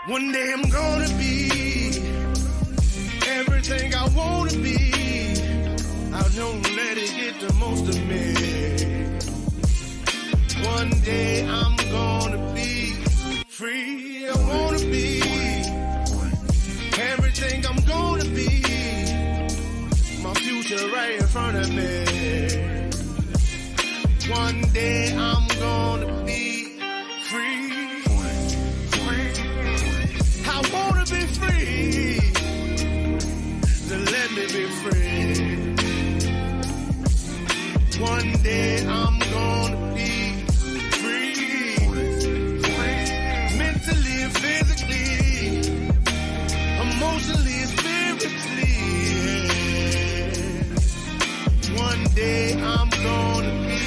One day I'm gonna be everything I wanna be. I don't let it get the most of me. One day I'm gonna be free. I wanna be everything I'm gonna be. My future right in front of me. One day I'm gonna be free. I wanna be free. Then let me be free. One day I'm gonna be free. Mentally and physically, emotionally and spiritually. One day I'm gonna be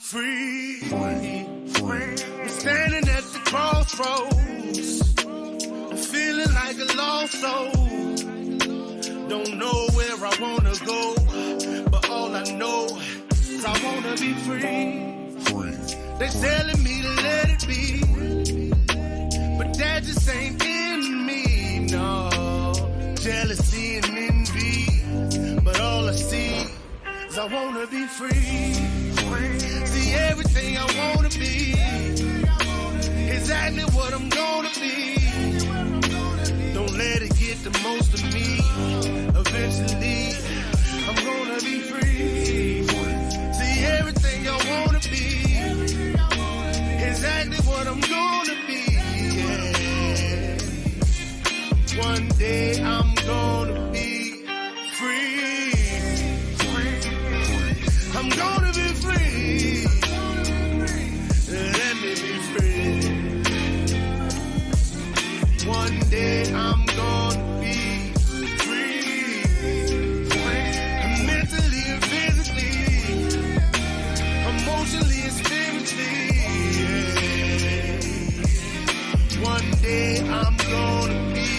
free. I'm standing at the crossroads. I'm feeling like a lost soul. Don't know where I wanna go, but all I know is I wanna be free. They're telling me to let it be, but that just ain't in me, no. Jealousy and envy, but all I see is I wanna be free. See everything I wanna be, exactly what I'm gonna be. Don't let it get the most of me. Eventually, I'm gonna be free. See everything I wanna be, exactly what I'm gonna be. Yeah. One day I'm gonna be free. I'm gonna be free. Let me be free. One day I'm gonna be free. Mentally and physically, emotionally and spiritually. Yeah. One day I'm gonna be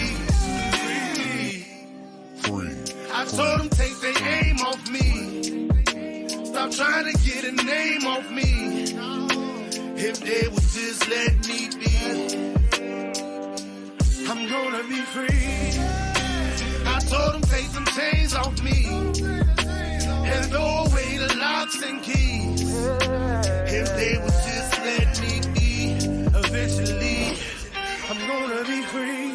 free. I told them take their aim off me. Stop trying to get a name off me. If they would just let me be, I'm gonna be free. I told them take some chains off me and throw away the locks and keys. If they would just let me be, eventually I'm gonna be free.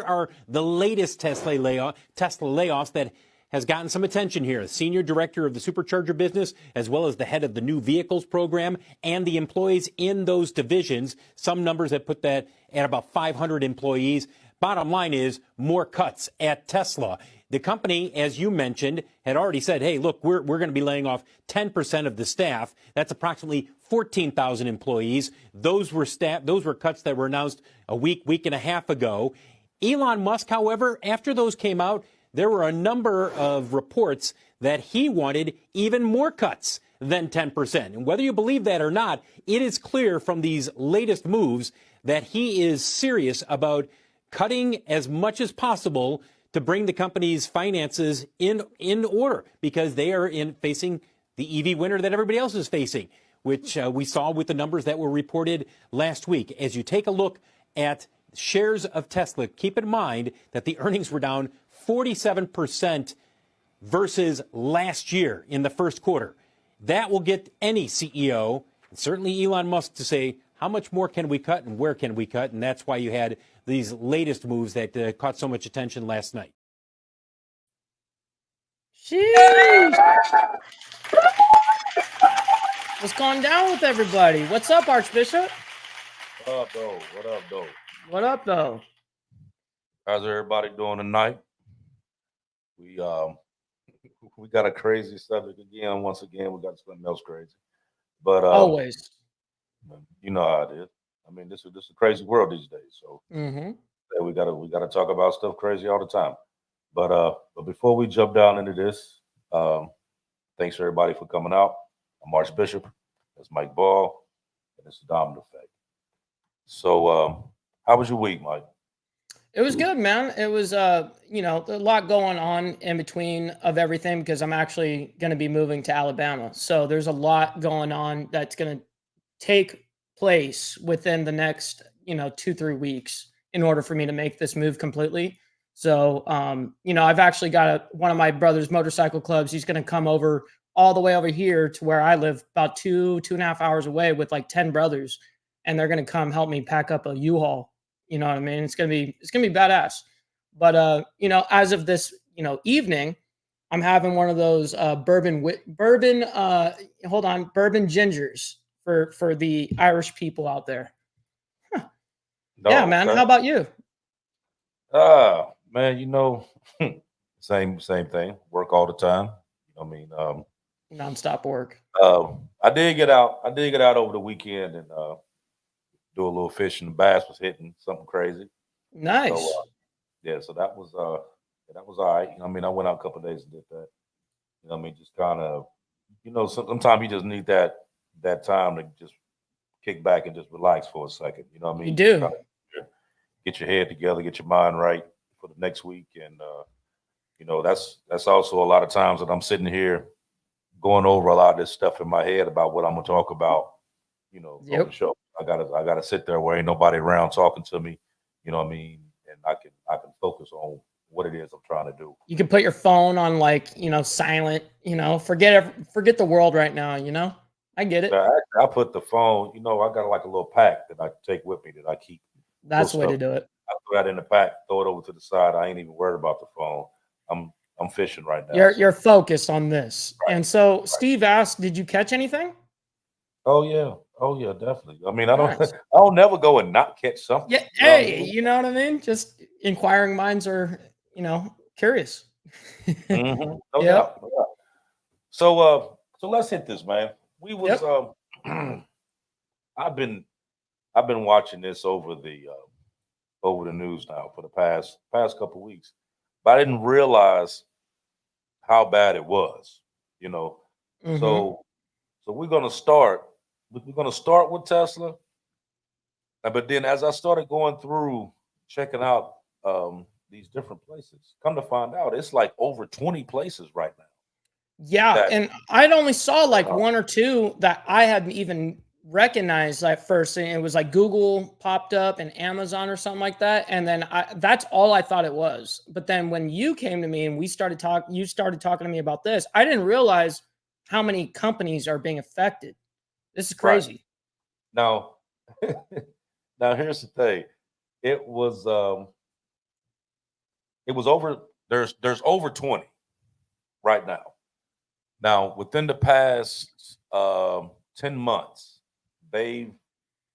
Are the latest Tesla layoffs that has gotten some attention here. The senior director of the supercharger business, as well as the head of the new vehicles program, and the employees in those divisions. Some numbers that put that at about 500 employees. Bottom line is more cuts at Tesla. The company, as you mentioned, had already said, hey, look, we're going to be laying off 10% of the staff. That's approximately 14,000 employees. Those were cuts that were announced a week and a half ago. Elon Musk, however, after those came out, there were a number of reports that he wanted even more cuts than 10%. And whether you believe that or not, it is clear from these latest moves that he is serious about cutting as much as possible to bring the company's finances in order, because they are facing the EV winter that everybody else is facing, which we saw with the numbers that were reported last week. As you take a look at shares of Tesla, keep in mind that the earnings were down 47% versus last year in the first quarter. That will get any CEO, and certainly Elon Musk, to say, how much more can we cut and where can we cut? And that's why you had these latest moves that caught so much attention last night. Sheesh. What's going down with everybody? What's up, Archbishop? What up, though? What up, though? What up, though? How's everybody doing tonight? We got a crazy subject again. Once again, we got something else crazy. But always, you know how it is. I mean, this is a crazy world these days. So Mm-hmm. we gotta talk about stuff crazy all the time. But before we jump down into this, thanks everybody for coming out. I'm Archbishop. That's Mike Ball, and it's the Diamond Effect. So, how was your week, Mike? It was good, man. It was, a lot going on in between of everything because I'm actually going to be moving to Alabama. So there's a lot going on that's going to take place within the next, 2-3 weeks in order for me to make this move completely. So, I've actually got one of my brother's motorcycle clubs. He's going to come over all the way over here to where I live, about 2.5 hours away, with like 10 brothers, and they're going to come help me pack up a U-Haul. You know what I mean? It's gonna be badass. But as of this, evening, I'm having one of those bourbon gingers for the Irish people out there. Yeah, No, man. okay. How about you? Man, same thing. Work all the time. I mean, Nonstop work. I did get out. I did get out over the weekend and do a little fishing. The bass was hitting something crazy. So Nice. yeah, so that was all right. I mean, I went out a couple of days and did that. Just kind of, sometimes you just need that time to just kick back and just relax for a second. You know what I You mean? Just do. kind of get your head together, get your mind right for the next week, and that's also a lot of times that I'm sitting here going over a lot of this stuff in my head about what I'm gonna talk about. On the Yep. show. I gotta sit there where ain't nobody around talking to me. You know what I mean? And I can focus on what it is I'm trying to do. You can put your phone on silent. Forget the world right now. I get it. I put the phone. I got like a little pack that I take with me that I keep little That's the way stuff. to do it. I throw that in the pack, throw it over to the side. I ain't even worried about the phone. I'm fishing right now. You're focused on this. Right, And so right. Steve asked, "Did you catch anything?" Oh yeah, definitely. I mean, I don't Nice. I'll never go and not catch something. Yeah. You know what I Hey, mean? you know what I mean? Just inquiring minds are, curious. No Yep. doubt. No doubt. So let's hit this, man. We was Yep. I've been watching this over the news now for the past couple weeks, but I didn't realize how bad it was. You know, Mm-hmm. so we're gonna start. We're gonna start with Tesla, but then as I started going through checking out these different places, come to find out it's like over 20 places right now. Yeah, That and I'd only saw like uh, one or two that I hadn't even recognized at first, and it was like Google popped up and Amazon or something like that, and then that's all I thought it was. But then when you came to me and you started talking to me about this, I didn't realize how many companies are being affected. This is right crazy. now, now here's the thing. It was over. There's over 20 right now. Now, within the past 10 months, they've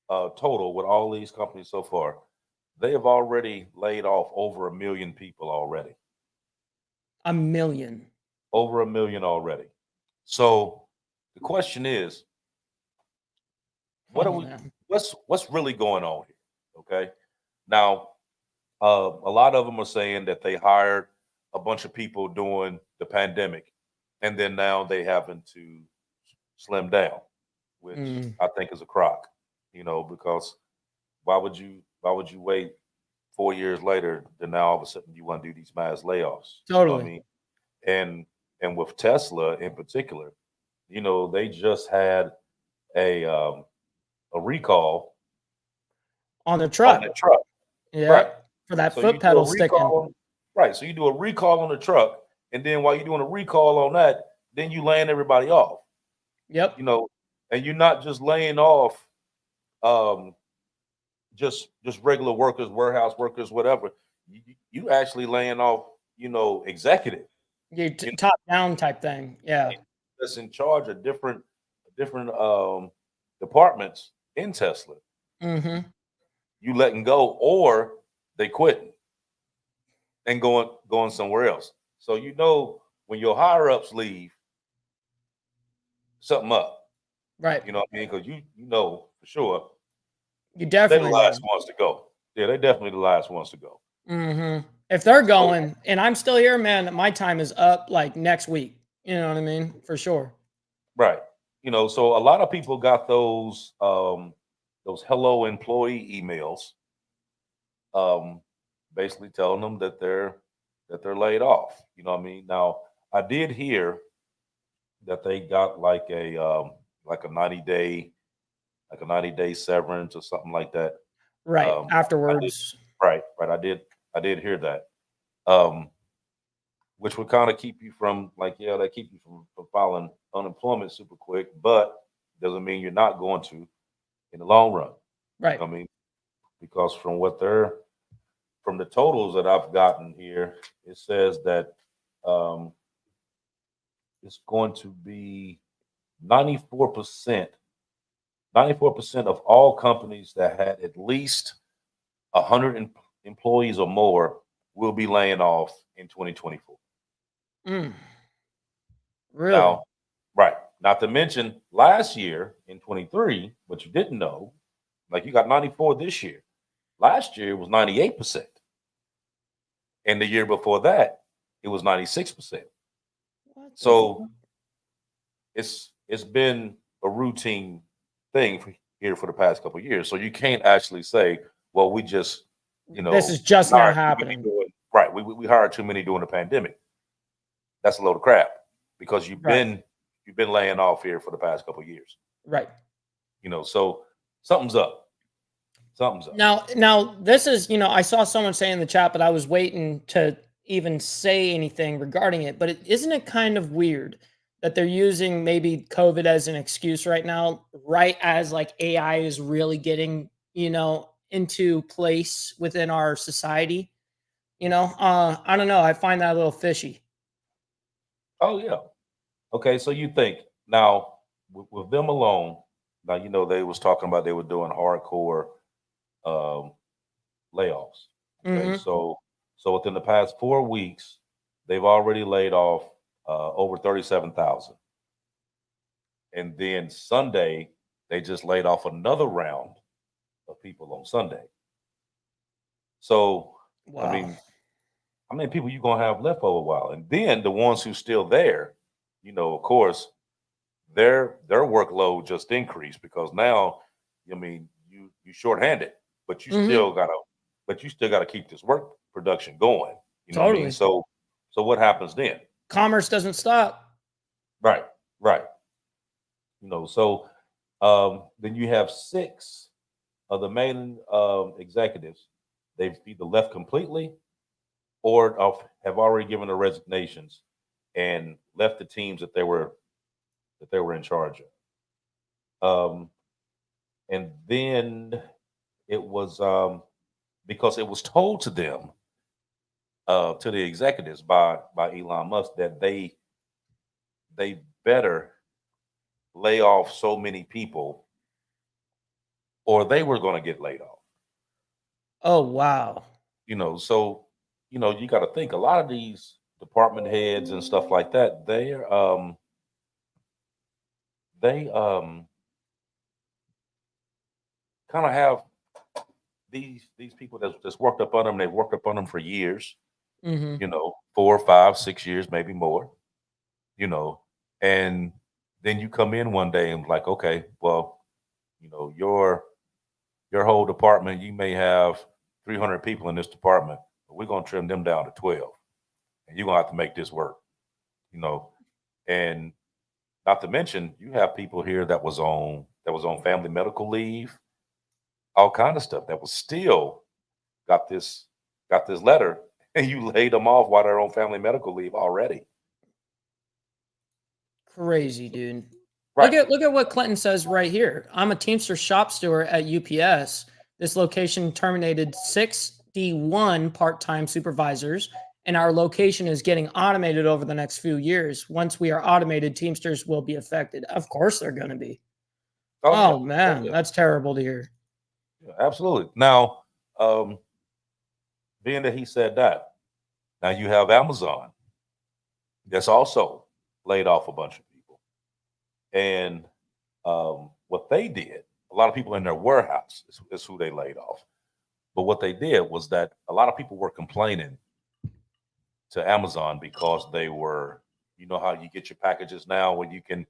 total with all these companies so far, they have already laid off over 1 million people already. 1 million. Over 1 million already. So the question is, what are Oh we? man. What's really going on here? Okay. Now, a lot of them are saying that they hired a bunch of people during the pandemic, and then now they having to slim down, which Mm, I think is a crock. Because why would you wait 4 years later, then now all of a sudden you want to do these mass layoffs? You know what I totally. mean? And with Tesla in particular, they just had a recall On the on the truck. truck. Right. Yep. For that So you foot do a pedal sticking. recall right. So you do a recall on the truck, and then while you're doing a recall on that, then you laying everybody off. Yep. You know, and you're not just laying off um just regular workers, warehouse workers, whatever. You actually laying off, executive You you know, top down type thing. Yeah. that's in charge of different departments in Tesla. Mm-hmm. You letting go, or they quitting and going somewhere else. So when your higher ups leave, something up. Right. You know what I mean? Because you know for sure You They're the definitely last would. ones to go. Yeah, they're definitely the last ones to go. If they're So, going and I'm still here, man, my time is up like next week. You know what I mean? For sure. right. So a lot of people got those hello employee emails, um, basically telling them that they're laid off. You know what I mean? Now, I did hear that they got like a 90-day severance or something like that. Right. I did Afterwards. right. I did hear that. Um, which would kind of keep you from they keep you from filing unemployment super quick, but doesn't mean you're not going to in the long run. Right. I mean, because from the totals that I've gotten here, it says that um, it's going to be 94%, 94% of all companies that had at least 100 employees or more will be laying off in 2024. Mm, really? Now, right. Not to mention last year in 23, what you didn't know, like you got 94 this year. Last year it was 98%. And the year before that, it was 96%. What the So fuck? it's been a routine thing here for the past couple of years. So you can't actually say, well, we just, This is just now hired too many happening. right. We hired too many during the pandemic. That's a load of crap because Right. you've been laying off here for the past couple of years. Right. So something's up. Something's up. Now this is, I saw someone say in the chat, but I was waiting to even say anything regarding it. But isn't it kind of weird that they're using maybe COVID as an excuse right now, right as like AI is really getting, into place within our society? I don't know. I find that a little fishy. Oh yeah. Okay, so you think now with them alone, now they was talking about they were doing hardcore um, layoffs. Okay, Hmm. so within the past 4 weeks, they've already laid off over 37,000, and then Sunday they just laid off another round of people on Sunday. So I Wow. mean, how many people you gonna have left for a while? And then the ones who's still there, of course, their workload just increased because now, you shorthanded, but Hmm. you still gotta keep this work production going. You know what I mean? Totally. So what happens then? Commerce doesn't stop. Right, right. So then you have six of the main executives. They've either left completely or have already given their resignations and left the teams that they were in charge of. And then it was because it was told to them, to the executives by Elon Musk that they better lay off so many people or they were going to get laid off. Oh, wow. So you got to think a lot of these department heads and stuff like that. They kind of have these people that's worked up on them. They've worked up on them for years. Hmm. 4, 5, 6 years, maybe more. You know, and then you come in one day and like, okay, well, your whole department, you may have 300 people in this department, but we're gonna trim them down to 12, and you're gonna have to make this work. You know, and not to mention, you have people here that was on family medical leave, all kind of stuff that was still got this letter, and you laid them off while they're on family medical leave already. Crazy, dude. Look Right. at look at what Clinton says right here. I'm a Teamster shop steward at UPS. This location terminated 61 part-time supervisors, and our location is getting automated over the next few years. Once we are automated, Teamsters will be affected. Of course, they're going to be. Oh yeah. Oh Oh man, yeah. that's terrible to hear. Yeah, absolutely. Now, um, being that he said that, now you have Amazon that's also laid off a bunch of people. And what they did, a lot of people in their warehouse is who they laid off. But what they did was that a lot of people were complaining to Amazon because they were, you know how you get your packages now when you can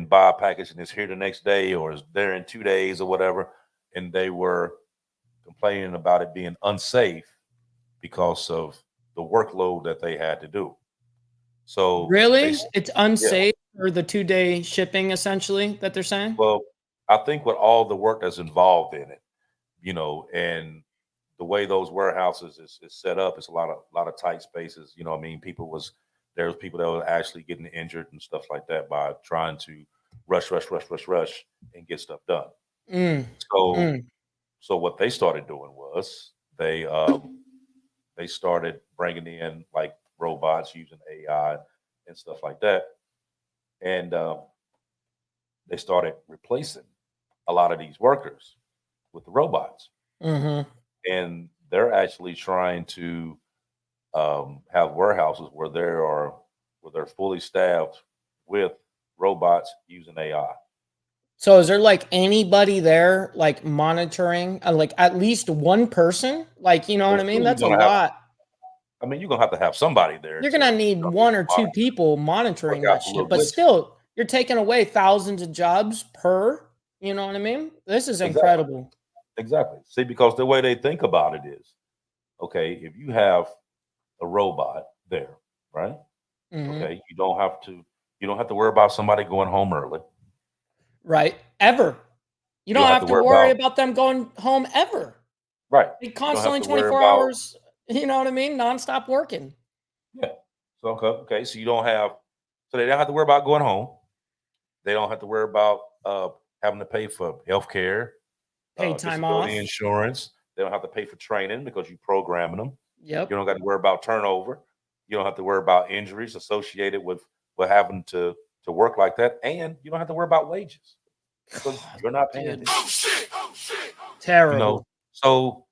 buy a package and it's here the next day or it's there in 2 days or whatever. And they were complaining about it being unsafe because of the workload that they had to do. So Really? they, It's yeah, unsafe for the 2-day shipping, essentially, that they're saying? well, I think with all the work that's involved in it, you know, and the way those warehouses is set up, it's a lot of tight spaces. You know what I mean? There was people that were actually getting injured and stuff like that by trying to rush and get stuff done. Mm, So mm. so what they started doing was they started bringing in like robots using AI and stuff like that, and they started replacing a lot of these workers with the robots, Mhm. and they're actually trying to have warehouses where they're fully staffed with robots using AI. So is there like anybody there like monitoring, like at least one person? Like, you know what Well, I mean? soon you're That's a gonna have. lot. I mean, you're gonna have to have somebody there You're to, gonna need one or two monitor, people work monitoring out that the shit, little but glitches. still, you're taking away thousands of jobs per. You know what I mean? This is Exactly. incredible. Exactly. See, because the way they think about it is, okay, if you have a robot there, right? Hmm. Okay, you don't have to worry about somebody going home early. Right? Ever. You You don't don't have have to to worry worry about about them going home ever. right. They You don't have constantly to worry 24 about hours. You know what I mean? Nonstop working. yeah. So okay, so they don't have to worry about going home. They don't have to worry about having to pay for health care, Paid time disability off. insurance. They don't have to pay for training because you're programming them. You Yep. don't got to worry about turnover. You don't have to worry about injuries associated with having to work like that, and you don't have to worry about wages because you're not paying Dude, them. You know, terrible. so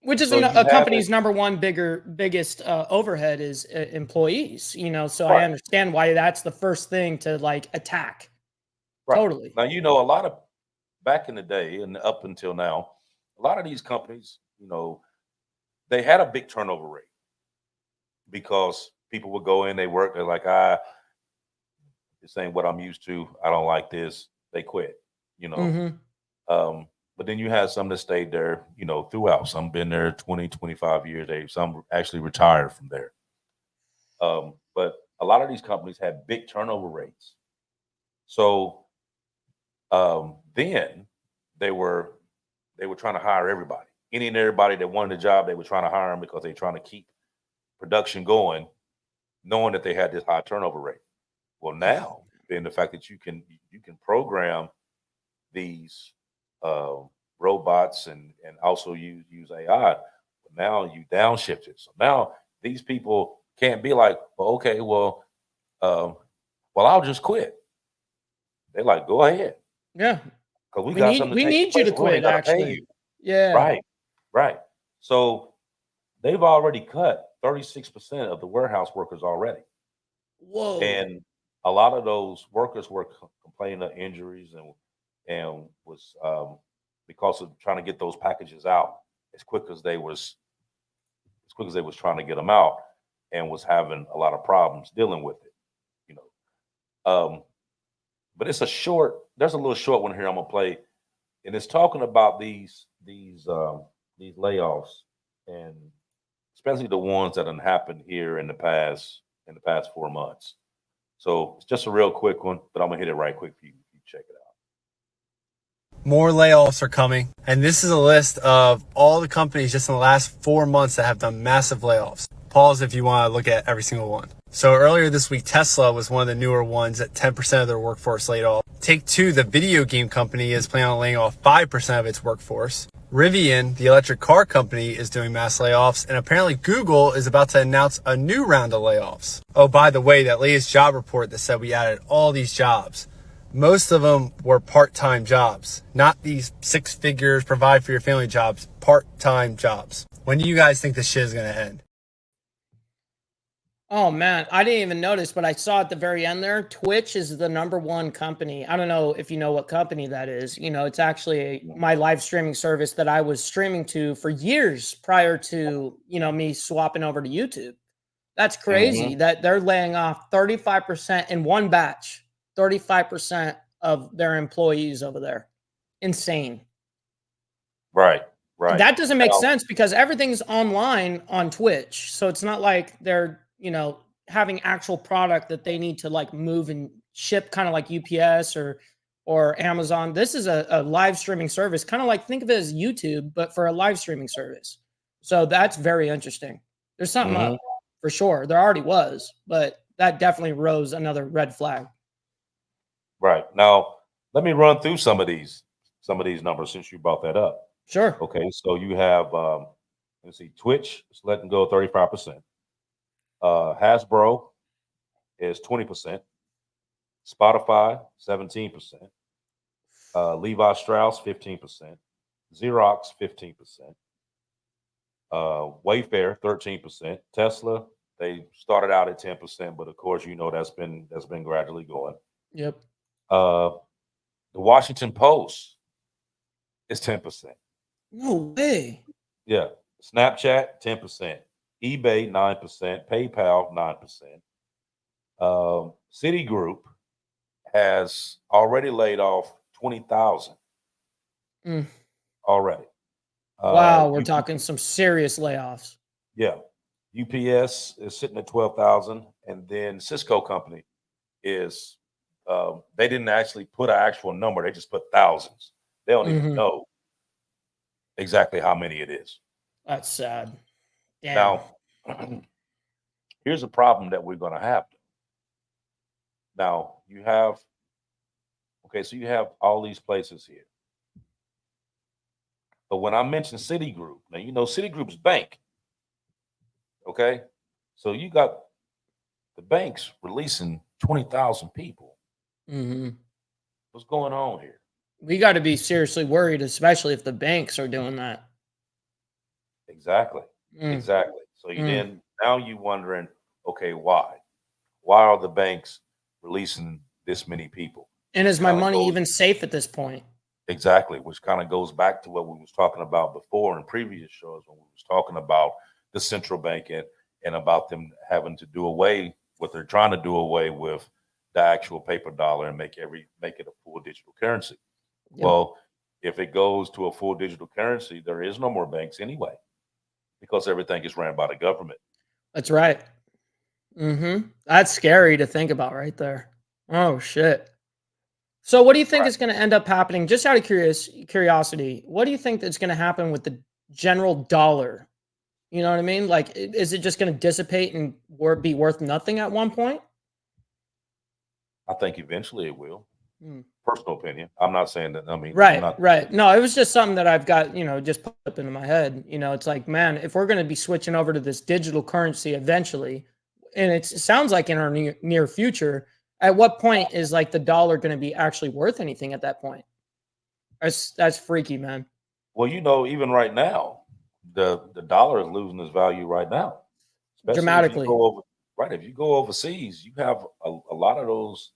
Which is so you a have it company's number one biggest overhead is employees. You know, so I right, understand why that's the first thing to like attack. right Totally. now. A lot of back in the day and up until now, a lot of these companies, they had a big turnover rate because people would go in, they work, they're like, this ain't what I'm used to. I don't like this. They quit, you know. Hmm. But then you had some that stayed there, throughout. Some been there 20, 25 years. Some actually retired from there. But a lot of these companies had big turnover rates. So then they were trying to hire everybody. Any and everybody that wanted a job, they were trying to hire them because they're trying to keep production going, knowing that they had this high turnover rate. Well, now, being the fact that you can program these uh, robots and also use AI, now you downshift it. So now these people can't be like, well, okay, I'll just quit. They're like, go ahead, Yeah. because we We got need something to we take your need you place. to We don't even quit, got to pay actually. you. Yeah. Right, right. So they've already cut 36% of the warehouse workers already. Whoa. And a lot of those workers were complaining of injuries and was because of trying to get those packages out as quick as they was trying to get them out, and was having a lot of problems dealing with it. You know, but there's a little short one here I'm gonna play, and it's talking about these layoffs, and especially the ones that have happened here in the past 4 months. So it's just a real quick one, but I'm gonna hit it right quick for you. You check it out. More layoffs are coming. And this is a list of all the companies just in the last 4 months that have done massive layoffs. Pause if you want to look at every single one. So earlier this week, Tesla was one of the newer ones at 10% of their workforce laid off. Take-Two, the video game company, is planning on laying off 5% of its workforce. Rivian, the electric car company, is doing mass layoffs, and apparently Google is about to announce a new round of layoffs. Oh, by the way, that latest job report that said we added all these jobs, most of them were part-time jobs, not these 6 figures, provide for your family jobs, part-time jobs. When do you guys think this shit is going to end? Oh man, I didn't even notice, but I saw at the very end there, Twitch is the #1 company. I don't know if you know what company that is. It's actually my live streaming service that I was streaming to for years prior to, me swapping over to YouTube. That's Hmm. crazy that they're laying off 35% in one batch, 35% of their employees over there. Insane. Right, right. That doesn't make Now, sense because everything's online on Twitch. So it's not like they're, having actual product that they need to like move and ship, kind of like UPS or Amazon. This is a live streaming service, kind of like think of it as YouTube, but for a live streaming service. So that's very interesting. There's something mhm, up for sure. There already was, but that definitely rose another red flag. right. Now, let me run through some of these numbers since you brought that up. Sure. Okay, so you have let's see, Twitch is letting go 35%. Hasbro is 20%. Spotify 17%. Levi Strauss 15%. Xerox 15%. Wayfair 13%. Tesla, they started out at 10%, but of course that's been gradually going. Yep. Uh, the Washington Post is 10%. No way. Yeah. Snapchat 10%. eBay 9%. PayPal 9%. Citigroup has already laid off 20,000 Mm. already. Wow, we're UP, talking some serious layoffs. yeah, UPS is sitting at 12,000, and then Cisco Company is they didn't actually put an actual number; they just put thousands. They don't even Mhm. know exactly how many it is. That's sad. Damn. Now, here's a problem that we're going to have. Now, so you have all these places here. But when I mentioned Citigroup, now Citigroup's bank, okay? So you got the banks releasing 20,000 people. Mhm. What's going on here? We gotta be seriously worried, especially if the banks are doing that. Exactly. Mm, Exactly. So mm. now you wondering, okay, why? Why are the banks releasing this many people? And is Which my kind of money goes even safe at this point? exactly, which kind of goes back to what we was talking about before in previous shows when we was talking about the central bank and about them having to do away what they're trying to do away with the actual paper dollar and make it a full digital currency. Yep. Well, if it goes to a full digital currency, there is no more banks anyway because everything is ran by the government. That's right. That's scary to think about right there. Oh shit. So what do you think Right. is gonna end up happening? Just out of curiosity, what do you think that's gonna happen with the general dollar? You know what I mean? Like, is it just gonna dissipate and be worth nothing at one point? I think eventually it will. Hmm. Personal opinion. I'm not saying that. I mean, I'm Right, not. right. No, it was just something that I've got, just put up into my head. It's like, man, if we're going to be switching over to this digital currency eventually, and it sounds like in our near future, at what point is like the dollar going to be actually worth anything at that point? That's freaky, man. Well, even right now, the dollar is losing its value right now. Especially if you Dramatically. go over right. If you go overseas, you have a lot of those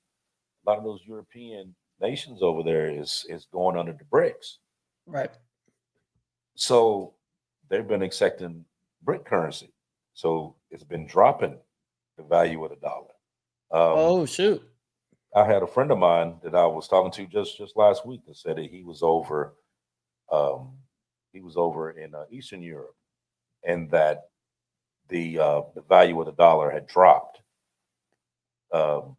European nations over there is going under the bricks. Right. So they've been accepting brick currency. So it's been dropping the value of the dollar. Um, Oh, shoot. I had a friend of mine that I was talking to just last week that said that um, he was over in Eastern Europe, and that the value of the dollar had dropped um,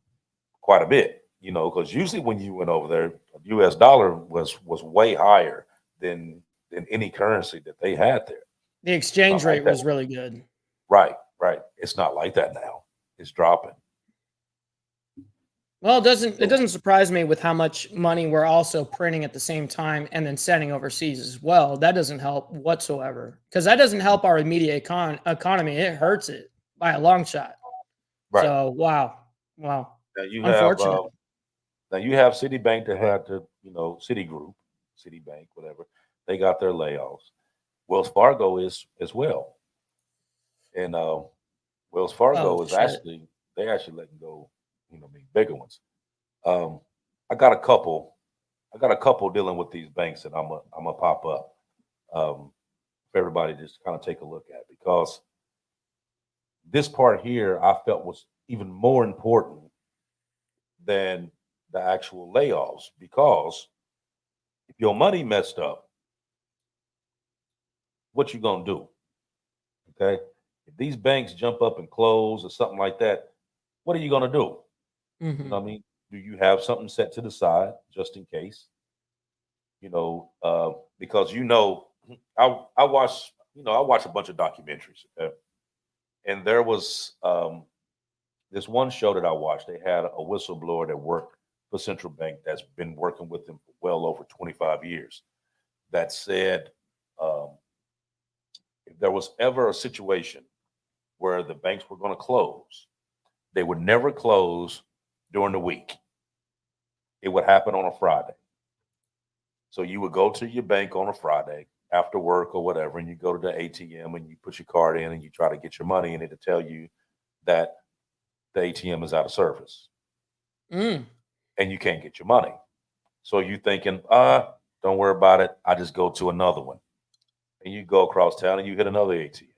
quite a bit. Because usually when you went over there, U.S. dollar was way higher than any currency that they had there. The It's not exchange like rate that. was really good. Right, right. It's not like that now. It's dropping. Well, it So doesn't surprise me with how much money we're also printing at the same time and then sending overseas as well. That doesn't help whatsoever because that doesn't help our immediate economy. It hurts it by a long shot. right So wow, wow, now you have unfortunate. Citibank that had to Citigroup, Citibank, whatever. They got their layoffs. Wells Fargo is as well, and Wells Fargo Oh is shit. they're actually letting go, bigger ones. Um, I got a couple. I got a couple dealing with these banks that I'm a pop up for everybody to just kind of take a look at, because this part here I felt was even more important than the actual layoffs, because if your money messed up, what you gonna do? Okay, if these banks jump up and close or something like that, what are you gonna do? You know Hmm. what I mean? Do you have something set to the side just in case? Because I watch I watch a bunch of documentaries, okay? And there was this one show that I watched. They had a whistleblower that worked for Central Bank that's been working with them for well over 25 years. That said, um, if there was ever a situation where the banks were going to close, they would never close during the week. It would happen on a Friday. So you would go to your bank on a Friday after work or whatever, and you go to the ATM and you put your card in and you try to get your money, and it'll tell you that the ATM is out of service Mm. and you can't get your money. So you thinking, don't worry about it. I just go to another one. And you go across town and you hit another ATM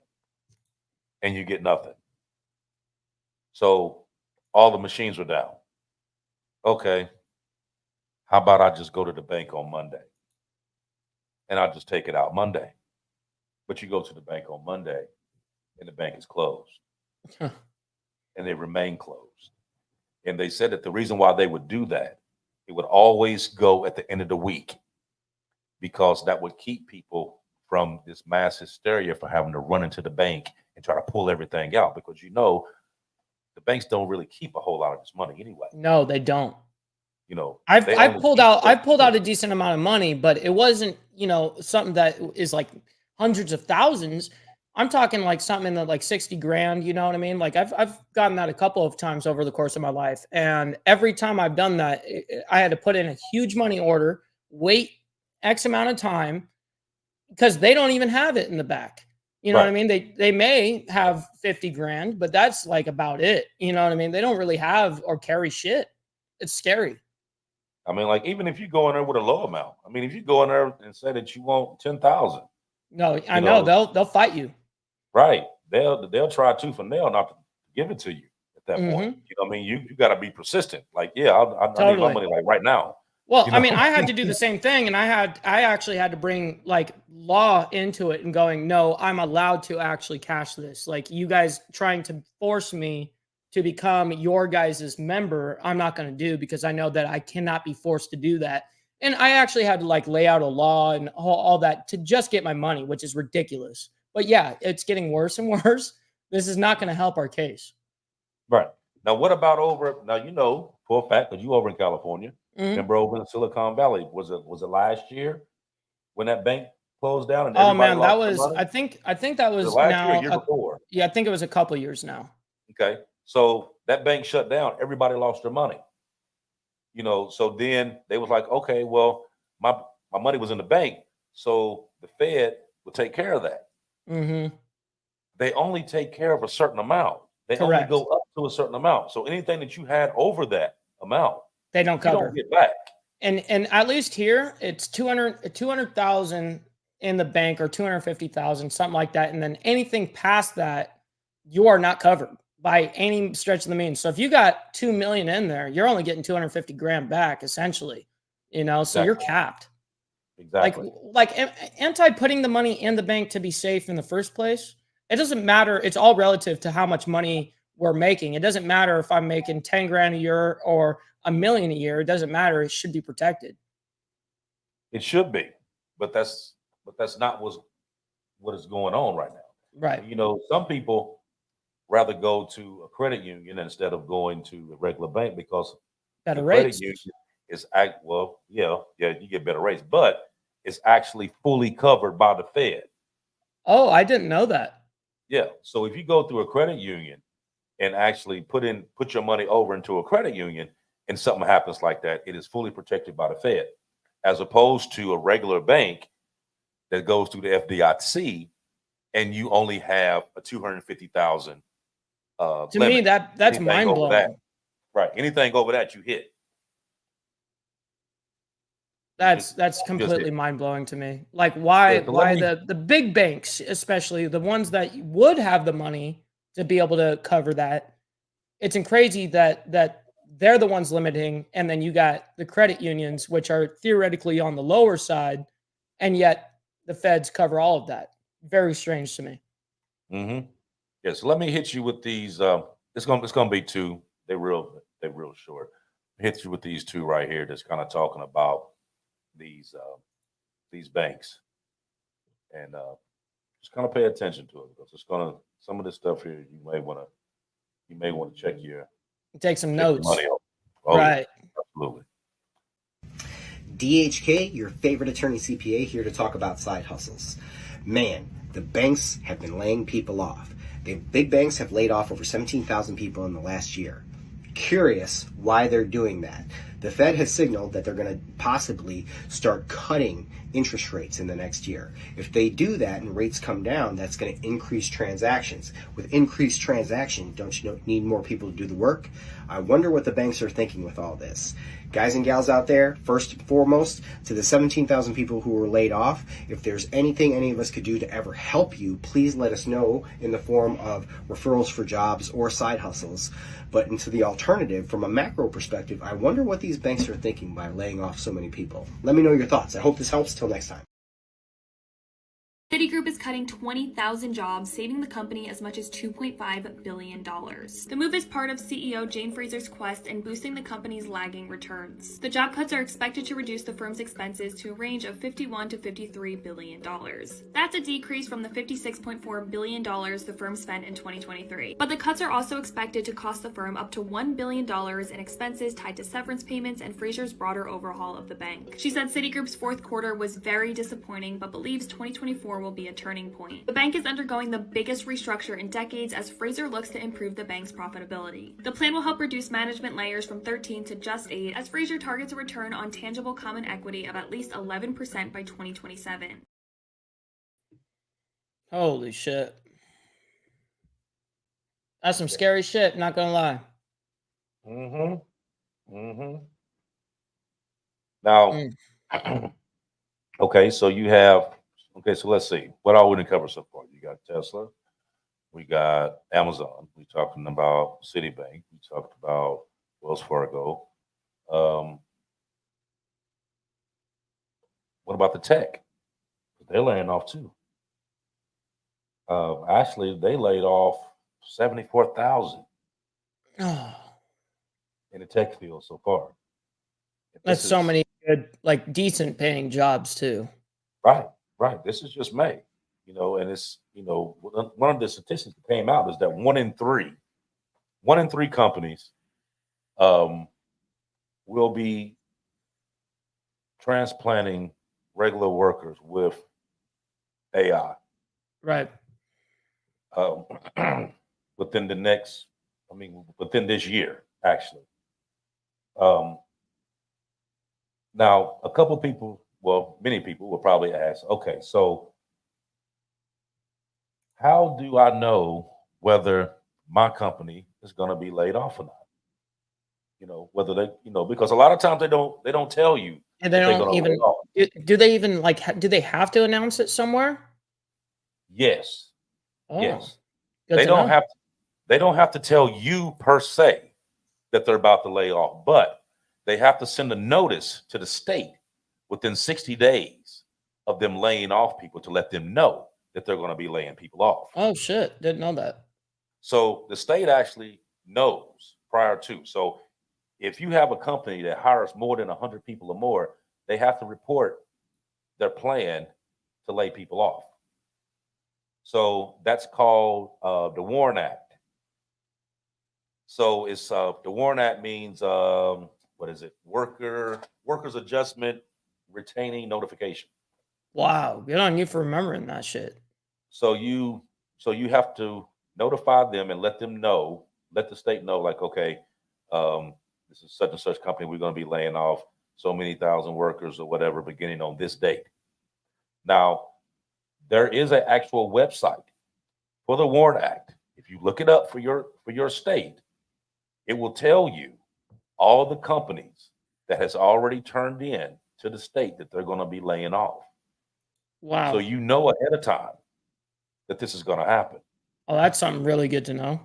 and you get nothing. So all the machines were down. Okay, how about I just go to the bank on Monday and I'll just take it out Monday? But you go to the bank on Monday and the bank is closed Huh. and they remain closed. And they said that the reason why they would do that, it would always go at the end of the week, because that would keep people from this mass hysteria for having to run into the bank and try to pull everything out, because the banks don't really keep a whole lot of this money anyway. No, they don't. They I've only pulled keep out certain I've pulled out a percentage. decent amount of money, but it wasn't, something that is like hundreds of thousands. I'm talking like something in the like 60 grand, you know what I mean? Like I've gotten that a couple of times over the course of my life. And every time I've done that, I had to put in a huge money order, wait X amount of time, because they don't even have it in the back. You know what I Right. mean? They may have 50 grand, but that's like about it. You know what I mean? They don't really have or carry shit. It's scary. I mean, like, even if you go in there with a low amount, I mean, if you go in there and say that you want 10,000, No, I you know know, they'll fight you. right? They'll try tooth and nail not to give it to you at that point. Hmm. You know what I mean? You got to be persistent. Like, yeah, I need my Totally. money like right now. Well, You I know? mean, I had to do the same thing, and I actually had to bring like law into it and going, no, I'm allowed to actually cash this. Like you guys trying to force me to become your guys' member, I'm not going to do, because I know that I cannot be forced to do that. And I actually had to like lay out a law and all that to just get my money, which is ridiculous. But yeah, it's getting worse and worse. This is not going to help our case. Right. Now, what about over now, for a fact, because you over in California, Mhm. remember over in Silicon Valley, was it last year when that bank closed down and Oh everybody man, that lost their was money? I think that Was it was last year or now year before? yeah, I think it was a couple years now. Okay. So that bank shut down, everybody lost their money. So then they was like, okay, well, my money was in the bank, so the Fed will take care of that. Mhm. They only take care of a certain amount. They only Correct. go up to a certain amount. So anything that you had over that amount, They don't you don't cover. get back. And at least here it's 200,000 in the bank, or 250,000, something like that, and then anything past that you are not covered by any stretch of the means. So if you got 2 million in there, you're only getting 250 grand back essentially. So you're Exactly. capped. Like Exactly. anti putting the money in the bank to be safe in the first place. It doesn't matter. It's all relative to how much money we're making. It doesn't matter if I'm making 10 grand a year or a million a year. It doesn't matter. It should be protected. It should be, but that's not what is going on right now. Right. Some people rather go to a credit union instead of going to a regular bank, because the Better credit rates. union yeah, you get better rates, but it's actually fully covered by the Fed. Oh, I didn't know that. Yeah. So if you go through a credit union and actually put your money over into a credit union and something happens like that, it is fully protected by the Fed, as opposed to a regular bank that goes through the FDIC and you only have a 250,000 To limit. me, that's Anything mind over that, blowing. right? Anything over that, you hit. That's You just completely hit. mind blowing to me. Like Yeah, so let why me. the big banks, especially the ones that would have the money to be able to cover that, it's crazy that they're the ones limiting, and then you got the credit unions, which are theoretically on the lower side, and yet the feds cover all of that. Very strange to me. Mm-hmm. Yeah, so let me hit you with these. It's gonna be two. They're real short. Hit you with these two right here. That's kind of talking about these banks, and just kind of pay attention to it because it's gonna some of this stuff here you may want to Take some check your notes. money on. Oh yeah, Right. absolutely. DHK, your favorite attorney CPA, here to talk about side hustles. Man, the banks have been laying people off. The big banks have laid off over 17,000 people in the last year. Curious why they're doing that. The Fed has signaled that they're going to possibly start cutting interest rates in the next year. If they do that and rates come down, that's going to increase transactions. With increased transaction, don't you need more people to do the work? I wonder what the banks are thinking with all this. Guys and gals out there, first and foremost, to the 17,000 people who were laid off, if there's anything any of us could do to ever help you, please let us know in the form of referrals for jobs or side hustles. But into the alternative, from a macro perspective, I wonder what these banks are thinking by laying off so many people. Let me know your thoughts. I hope this helps. Till next time. Citigroup is cutting 20,000 jobs, saving the company as much as $2.5 billion. The move is part of CEO Jane Fraser's quest in boosting the company's lagging returns. The job cuts are expected to reduce the firm's expenses to a range of $51 to $53 billion. That's a decrease from the $56.4 billion the firm spent in 2023. But the cuts are also expected to cost the firm up to $1 billion in expenses tied to severance payments and Fraser's broader overhaul of the bank. She said Citigroup's fourth quarter was very disappointing, but believes 2024 will be a turning point. The bank is undergoing the biggest restructure in decades as Fraser looks to improve the bank's profitability. The plan will help reduce management layers from 13 to just 8 as Fraser targets a return on tangible common equity of at least 11% by 2027. Holy shit. That's some scary shit, not gonna lie. Mm-hmm. Mm-hmm. Now, okay, so you have. Okay, so let's see. What all we didn't cover so far? You got Tesla. We got Amazon. We talking about Citibank. We talked about Wells Fargo. What about the tech? They're laying off too. Actually, they laid off 74,000 Oh, in the tech field so far. that's so many good, like decent paying jobs too. Right, right. This is just May, and it's, one of the statistics that came out is that one in three companies will be transplanting regular workers with AI Right. within within this year, actually. Now, many people will probably ask, okay, so how do I know whether my company is going to be laid off or not? Whether they, because a lot of times they don't tell you And they that they're don't going to lay even off. do they even do they have to announce it somewhere? Yes, Oh, yes. good They to don't know. have to, they don't have to tell you per se that they're about to lay off, but they have to send a notice to the state within 60 days of them laying off people to let them know that they're going to be laying people off. Oh shit, didn't know that. So the state actually knows prior to. So if you have a company that hires more than 100 people or more, they have to report their plan to lay people off. So that's called the WARN Act. So it's the WARN Act means what is it? Workers Adjustment Retaining Notification. Wow, good on you for remembering that shit. So you have to notify them and let the state know, like, okay, this is such and such company. We're going to be laying off so many thousand workers or whatever, beginning on this date. Now, there is an actual website for the WARN Act. If you look it up for your state, it will tell you all the companies that has already turned in to the state that they're going to be laying off. Wow. So you know ahead of time that this is going to happen. Oh, that's something really good to know.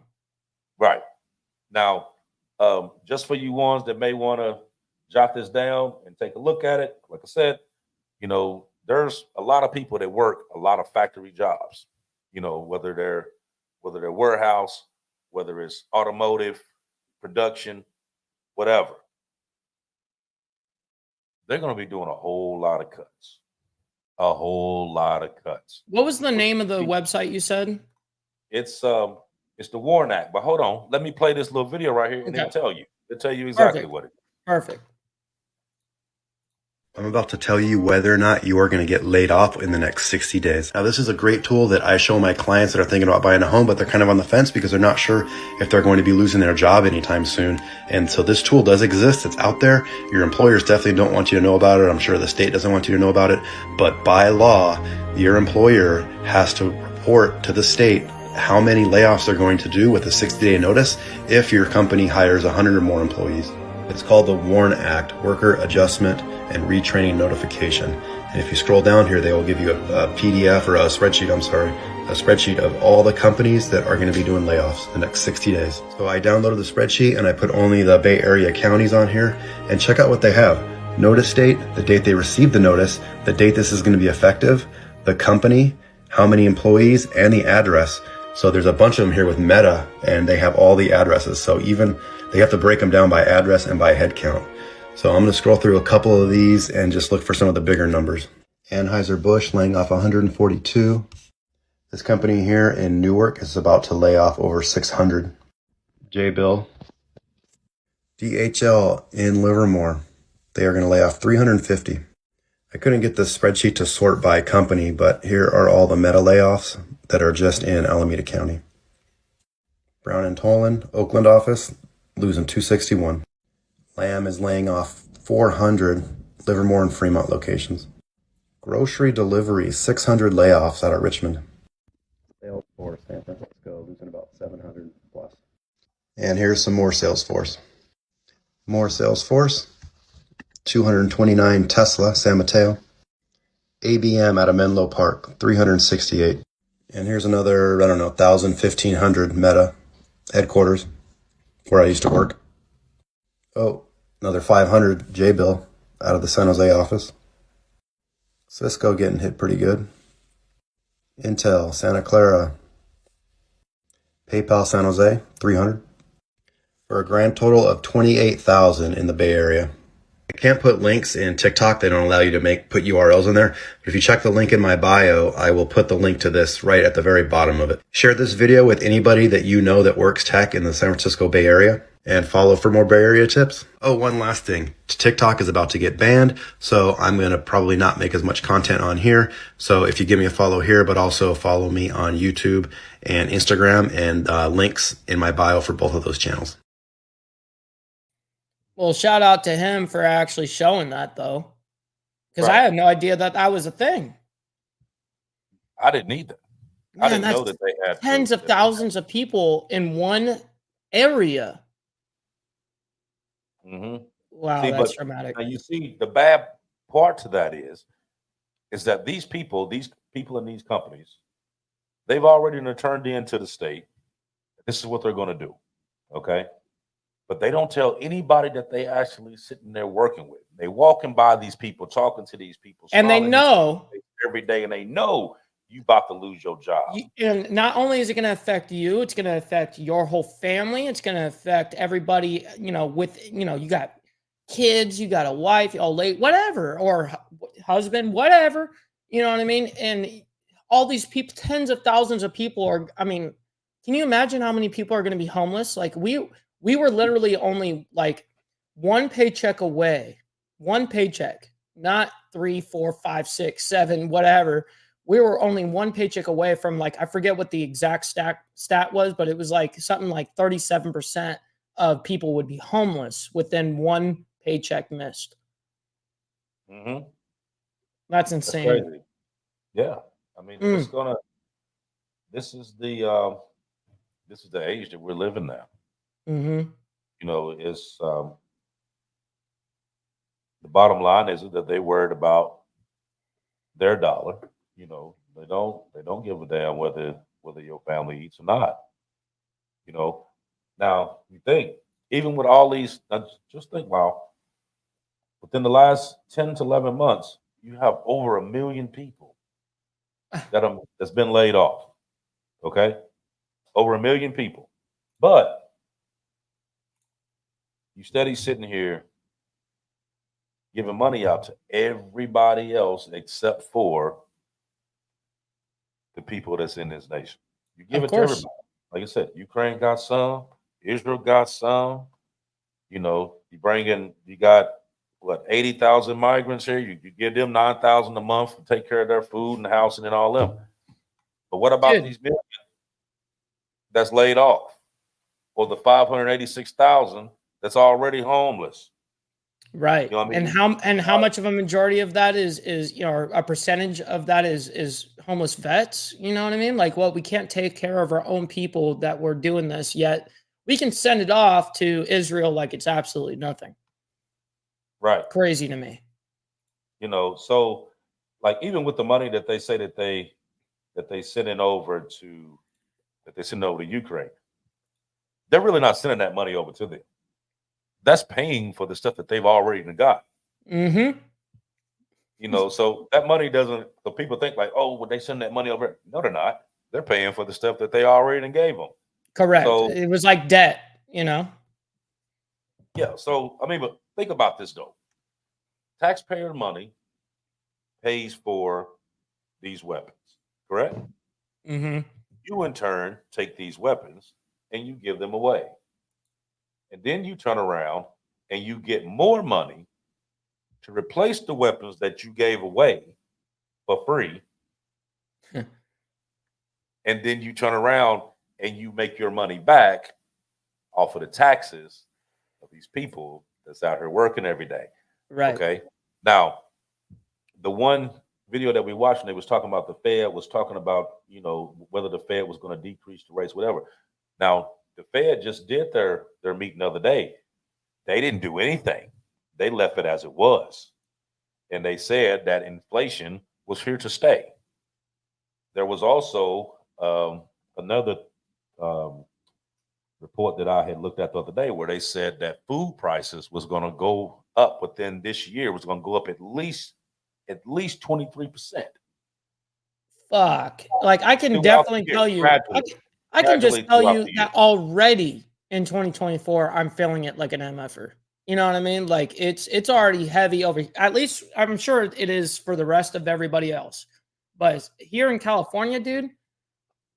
Right. Now, just for you ones that may want to jot this down and take a look at it, like I said, there's a lot of people that work a lot of factory jobs, whether they're warehouse, whether it's automotive, production, whatever. They're going to be doing a whole lot of cuts. A whole lot of cuts. What was the name of the website you said? It's the Warren Act. But hold on, let me play this little video right here, and Okay. it'll tell you exactly Perfect. what it is. Perfect. I'm about to tell you whether or not you are going to get laid off in the next 60 days. Now, this is a great tool that I show my clients that are thinking about buying a home, but they're kind of on the fence because they're not sure if they're going to be losing their job anytime soon. And so this tool does exist. It's out there. Your employers definitely don't want you to know about it. I'm sure the state doesn't want you to know about it. But by law, your employer has to report to the state how many layoffs they're going to do with a 60-day notice if your company hires 100 or more employees. It's called the WARN Act, Worker Adjustment and Retraining Notification. And if you scroll down here, they will give you a PDF or a spreadsheet of all the companies that are going to be doing layoffs the next 60 days. So I downloaded the spreadsheet and I put only the Bay Area counties on here, and check out what they have. Notice date, the date they received the notice, the date this is going to be effective, the company, how many employees, and the address. So there's a bunch of them here with Meta, and they have all the addresses. So even they have to break them down by address and by head count. So I'm going to scroll through a couple of these and just look for some of the bigger numbers. Anheuser-Busch laying off 142. This company here in Newark is about to lay off over 600. J-Bill. DHL in Livermore. They are going to lay off 350. I couldn't get the spreadsheet to sort by company, but here are all the Meta layoffs that are just in Alameda County. Brown and Tolan, Oakland office, losing 261. Lamb is laying off 400 Livermore and Fremont locations. Grocery delivery, 600 layoffs out of Richmond. Salesforce, San Francisco, losing about 700 plus. And here's some more Salesforce. More Salesforce, 229 Tesla, San Mateo. ABM out of Menlo Park, 368. And here's another, 1,000, 1,500 Meta headquarters where I used to work. Oh, another 500 J-Bill out of the San Jose office. Cisco getting hit pretty good. Intel, Santa Clara. PayPal, San Jose, 300. For a grand total of 28,000 in the Bay Area. I can't put links in TikTok. They don't allow you to put URLs in there. But if you check the link in my bio, I will put the link to this right at the very bottom of it. Share this video with anybody that you know that works tech in the San Francisco Bay Area, and follow for more Bay Area tips. Oh, one last thing. TikTok is about to get banned, so I'm going to probably not make as much content on here. So if you give me a follow here, but also follow me on YouTube and Instagram, and links in my bio for both of those channels. Well, shout out to him for actually showing that, though, because I had no idea that that was a thing. I didn't either. I didn't know that they had tens of thousands of people in one area. Mm-hmm. Wow, that's dramatic. Now you see, the bad part to that is that these people in these companies, they've already turned in to the state. This is what they're going to do. Okay. But they don't tell anybody that they actually sitting there working with. They walking by these people, talking to these people. And they know every day, and they know you about to lose your job. And not only is it going to affect you, it's going to affect your whole family. It's going to affect everybody, you got kids, you got a wife, whatever, or husband, whatever, you know what I mean? And all these people, tens of thousands of people can you imagine how many people are going to be homeless? Like we were literally only like one paycheck away, not 3, 4, 5, 6, 7, whatever. We were only one paycheck away from, like, I forget what the exact stat was, but it was like something like 37% of people would be homeless within one paycheck missed. Mm-hmm. That's insane. That's crazy. Yeah. I mean, this is the age that we're living now. Mm-hmm. You know, it's the bottom line is that they worried about their dollar. You know, they don't give a damn whether your family eats or not. You know, now you think even with all these, just think, wow, within the last 10 to 11 months, you have over 1 million people that's been laid off. Okay, over 1 million people, but you steady sitting here giving money out to everybody else except for the people that's in this nation. You give Of it to course. everybody. Like I said, Ukraine got some, Israel got some. You know, you got what, 80,000 migrants here. You give them 9,000 a month to take care of their food and housing and all them. But what about Dude. these million that's laid off, or the 586,000 that's already homeless? Right. You know what I mean? And how much of a majority of that is you know, or a percentage of that is homeless vets? You know what I mean? Like, well, we can't take care of our own people that we're doing this, yet we can send it off to Israel like it's absolutely nothing. Right. Crazy to me. You know, so like even with the money that they say that they sending over to Ukraine, they're really not sending that money over to them. That's paying for the stuff that they've already got. Mm-hmm. You know, so that money doesn't. So people think like, oh, would they send that money over? No, they're not. They're paying for the stuff that they already gave them. Correct. So It was like debt, you know. yeah. So I mean, but think about this though. Taxpayer money pays for these weapons, correct? Mm-hmm. You in turn take these weapons and you give them away. And then you turn around and you get more money to replace the weapons that you gave away for free. And then you turn around and you make your money back off of the taxes of these people that's out here working every day. Right. Okay. Now, the one video that we watched, and they was talking about the Fed was talking about, you know, whether the Fed was going to decrease the rates, whatever. Now, the Fed just did their meeting the other day. They didn't do anything. They left it as it was. And they said that inflation was here to stay. There was also another report that I had looked at the other day where they said that food prices was going to go up within this year, was going to go up at least 23%. Fuck. Like I can Throughout definitely the year, tell you, gradually. I can just Gradually tell throughout you the year. that already in 2024, I'm feeling it like an MFer. You know what I mean? Like it's already heavy over. At least I'm sure it is for the rest of everybody else. But here in California, dude,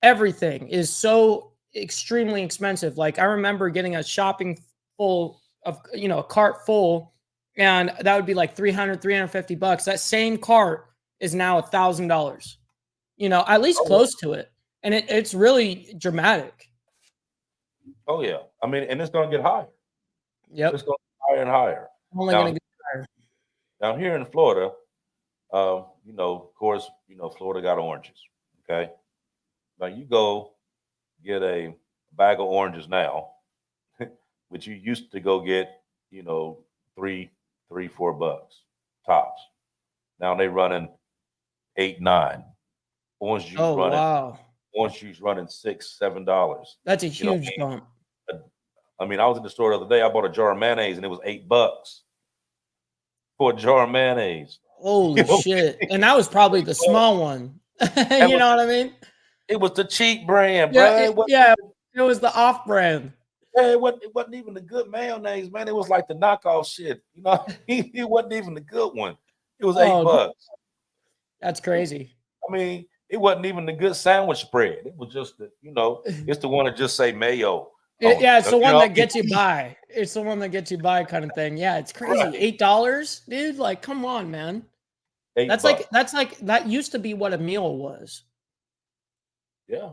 everything is so extremely expensive. Like I remember getting a shopping full of, you know, a cart full, and that would be like 350 bucks. That same cart is now $1,000. You know, at least close to it. And it's really dramatic. Oh yeah. I mean, and it's going to get higher. Yep. It's going to get higher and higher. Only Now, going to get higher. Now here in Florida, you know, of course, you know, Florida got oranges. Okay. Now you go get a bag of oranges now, which you used to go get, you know, $4 tops. Now they running 8, 9. Orange juice Oh, running, wow. $6, $7. That's a You know what huge I mean? bump. I mean, I was in the store the other day. I bought a jar of mayonnaise and it was $8 for a jar of mayonnaise. Holy You know? shit. And that was probably the small one. You know what I mean? It was the cheap brand, Yeah, bro. it was the off brand. It wasn't even the good mayonnaise, man. It was like the knockoff shit. You know, it wasn't even the good one. It was Oh, $8. that's crazy. I mean, it wasn't even the good sandwich spread. It was just the, you know, it's the one that just say mayo. Yeah, it's the You one know? that gets you by. It's the one that gets you by kind of thing. Yeah, it's crazy. Right. $8, dude. Like, come on, man. $8. That's like that used to be what a meal was. Yeah.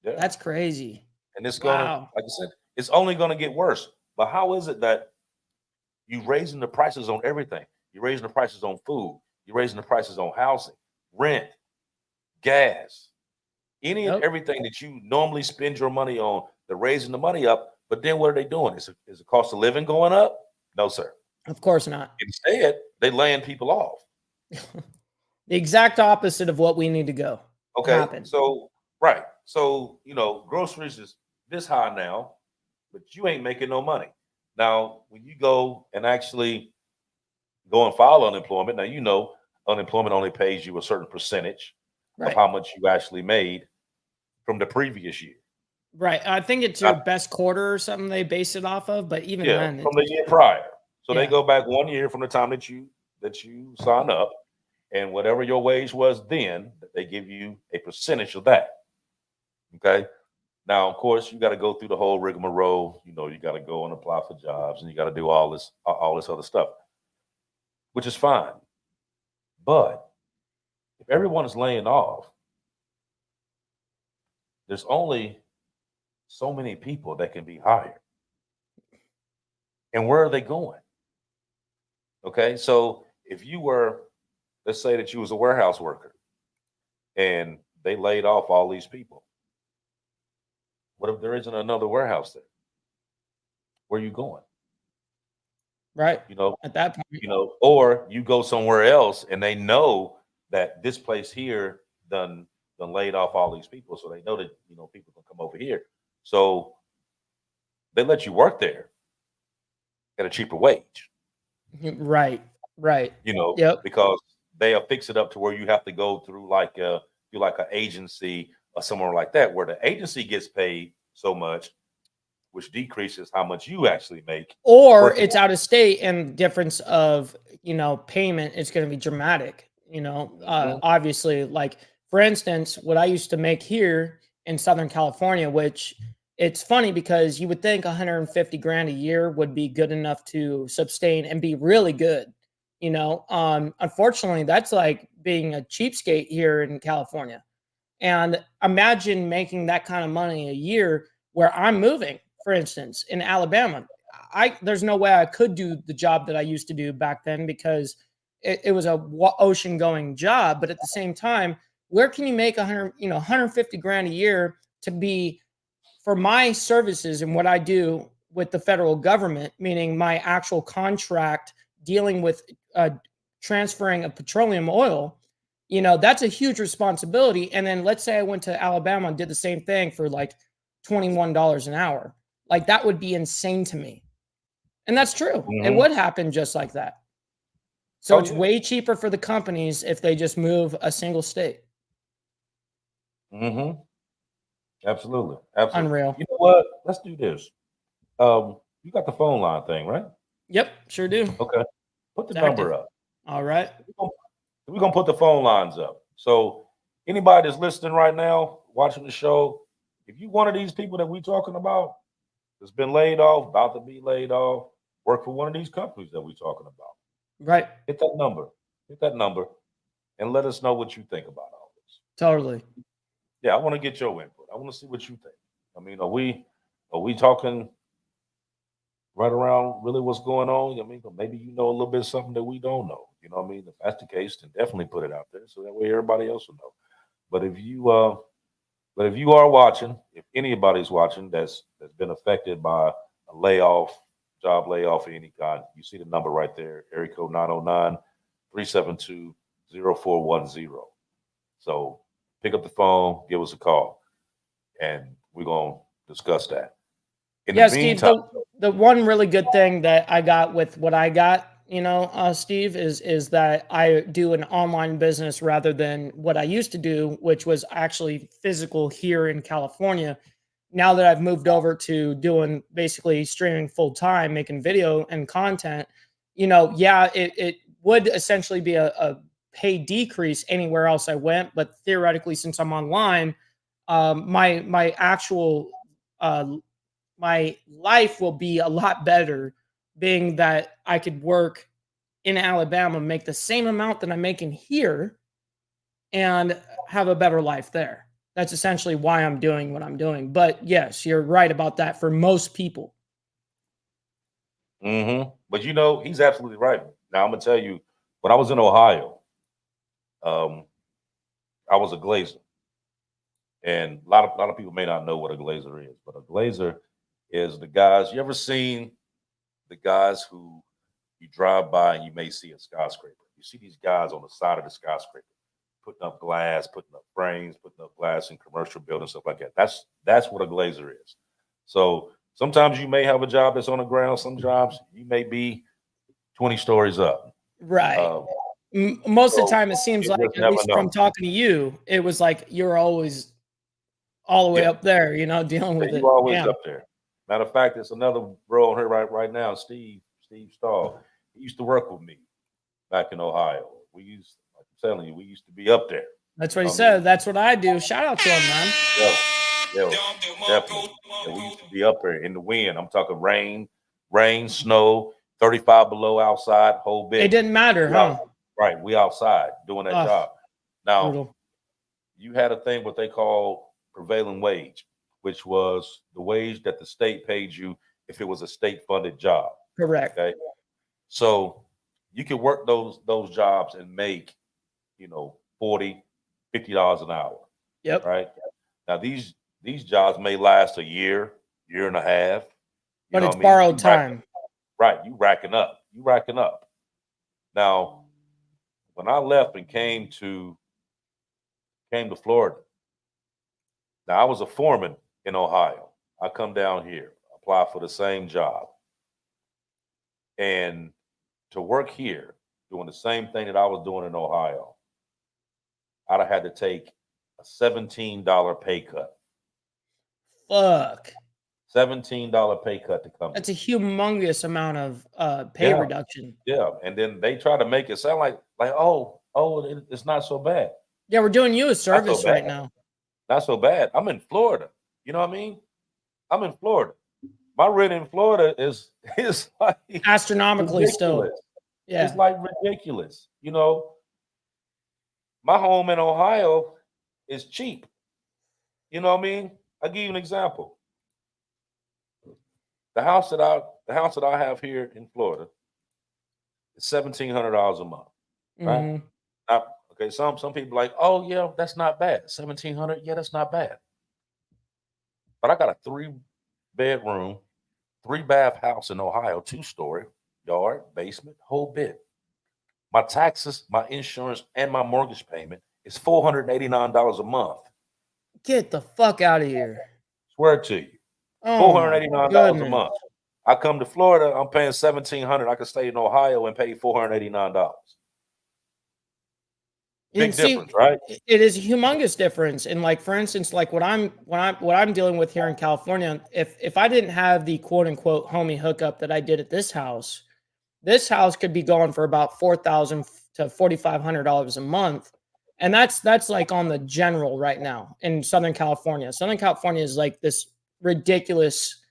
Yeah. That's crazy. And it's gonna, Wow. like I said, it's only gonna get worse. But how is it that you raising the prices on everything? You're raising the prices on food. You're raising the prices on housing, rent, gas, any and everything that you normally spend your money on, they're raising the money up. But then what are they doing? Is the cost of living going up? No, sir. Of course not. Instead, they laying people off. The exact opposite of what we need to go. Okay. Happen. So, right. So, groceries is this high now, but you ain't making no money. Now, when you go and actually go and file unemployment, now, unemployment only pays you a certain percentage of how much you actually made from the previous year. Right. I think it's your best quarter or something they base it off of, but even then from the year prior. So they go back 1 year from the time that you sign up, and whatever your wage was then, they give you a percentage of that. Okay. Now, of course, you got to go through the whole rigmarole. You got to go and apply for jobs, and you got to do all this other stuff, which is fine. But if everyone is laying off, there's only so many people that can be hired. And where are they going? Okay, so if you were, let's say that you was a warehouse worker and they laid off all these people. What if there isn't another warehouse there? Where are you going? Right. At that point. Or you go somewhere else and they know that this place here done laid off all these people. So they know that, people can come over here. So they let you work there at a cheaper wage. Right. Because they'll fix it up to where you have to go through like an agency or somewhere like that, where the agency gets paid so much, which decreases how much you actually make. Or it's out of state, and difference of, payment is going to be dramatic. Obviously, like, for instance, what I used to make here in Southern California, which it's funny because you would think 150 grand a year would be good enough to sustain and be really good. Unfortunately, that's like being a cheapskate here in California. And imagine making that kind of money a year where I'm moving, for instance, in Alabama. There's no way I could do the job that I used to do back then, because it was a ocean going job. But at the same time, where can you make 150 grand a year to be for my services and what I do with the federal government, meaning my actual contract dealing with transferring of petroleum oil? That's a huge responsibility. And then let's say I went to Alabama and did the same thing for like $21 an hour. Like, that would be insane to me. And that's true. Mm-hmm. It would happen just like that. So it's way cheaper for the companies if they just move a single state. Mm-hmm. Absolutely. Unreal. You know what? Let's do this. You got the phone line thing, right? Yep, sure do. Okay. Put the number up. All right. We're going to put the phone lines up. So anybody that's listening right now, watching the show, if you one of these people that we're talking about that's been laid off, about to be laid off, work for one of these companies that we're talking about, right? Hit that number and let us know what you think about all this. Totally. Yeah, I want to get your input. I want to see what you think. I mean, are we talking right around really what's going on? I mean, maybe you know a little bit of something that we don't know. You know what I mean? If that's the case, then definitely put it out there so that way everybody else will know. But if you are watching, if anybody's watching that's been affected by a layoff, job layoff of any kind, you see the number right there, area code 909-372-0410. So pick up the phone, give us a call, and we're going to discuss that. Steve, the one really good thing that I got with what I got, Steve, is that I do an online business rather than what I used to do, which was actually physical here in California. Now that I've moved over to doing basically streaming full time, making video and content, it would essentially be a pay decrease anywhere else I went. But theoretically, since I'm online, my actual my life will be a lot better, being that I could work in Alabama, make the same amount that I'm making here, and have a better life there. That's essentially why I'm doing what I'm doing. But yes, you're right about that for most people. Mm-hmm. But he's absolutely right. Now I'm gonna tell you, when I was in Ohio, I was a glazer, And a lot of people may not know what a glazer is, but a glazer is the guys. You ever seen the guys who you drive by and you may see a skyscraper? You see these guys on the side of the skyscraper putting up glass, putting up frames, putting up glass in commercial buildings, stuff like that. That's what a glazer is. So sometimes you may have a job that's on the ground. Some jobs you may be 20 stories up. Right. Most of the time, it seems you like, just at never least know. from talking to you, it was like you're always all the way Yeah. up there, you know, dealing with it. You always Yeah. up there. Matter of fact, there's another bro on here right now, Steve Stahl. He used to work with me back in Ohio. We used, like I'm telling you, we used to be up there. That's what he said. That's what I do. Shout out to him, man. Yo, definitely. Yeah, we used to be up there in the wind. I'm talking rain, snow, 35 below outside, whole bit. It didn't matter, huh? Right. We outside doing that job. Now, brutal. You had a thing what they call prevailing wage, which was the wage that the state paid you if it was a state-funded job. Correct. Okay. So you could work those jobs and make, $40, $50 an hour. Yep. Right. Now these jobs may last a year and a half. But it's borrowed time. Right. You racking up. Now, when I left and came to Florida, now I was a foreman in Ohio. I come down here, apply for the same job. And to work here, doing the same thing that I was doing in Ohio, I'd have had to take a $17 pay cut. Fuck. $17 pay cut to come. That's a humongous amount of pay reduction. Yeah. And then they try to make it sound like it's not so bad. Yeah, we're doing you a service right now. Not so bad. I'm in Florida. You know what I mean? I'm in Florida. My rent in Florida is like astronomically ridiculous. Still. Yeah. It's like ridiculous. My home in Ohio is cheap. You know what I mean? I'll give you an example. The house that I have here in Florida is $1,700 a month. Right? Mm-hmm. Now, okay, some people are like, oh yeah, that's not bad. $1,700, yeah, that's not bad. But I got a 3-bedroom, 3-bath house in Ohio, 2-story, yard, basement, whole bit. My taxes, my insurance, and my mortgage payment is $489 a month. Get the fuck out of here. Swear to you. $489 a month. I come to Florida, I'm paying $1,700. I could stay in Ohio and pay $489. Big difference, right? It is a humongous difference. And like, for instance, like what I'm dealing with here in California, if I didn't have the quote unquote homie hookup that I did at this house could be going for about $4,000 to $4,500 a month. And that's like on the general right now in Southern California. Southern California is like this ridiculous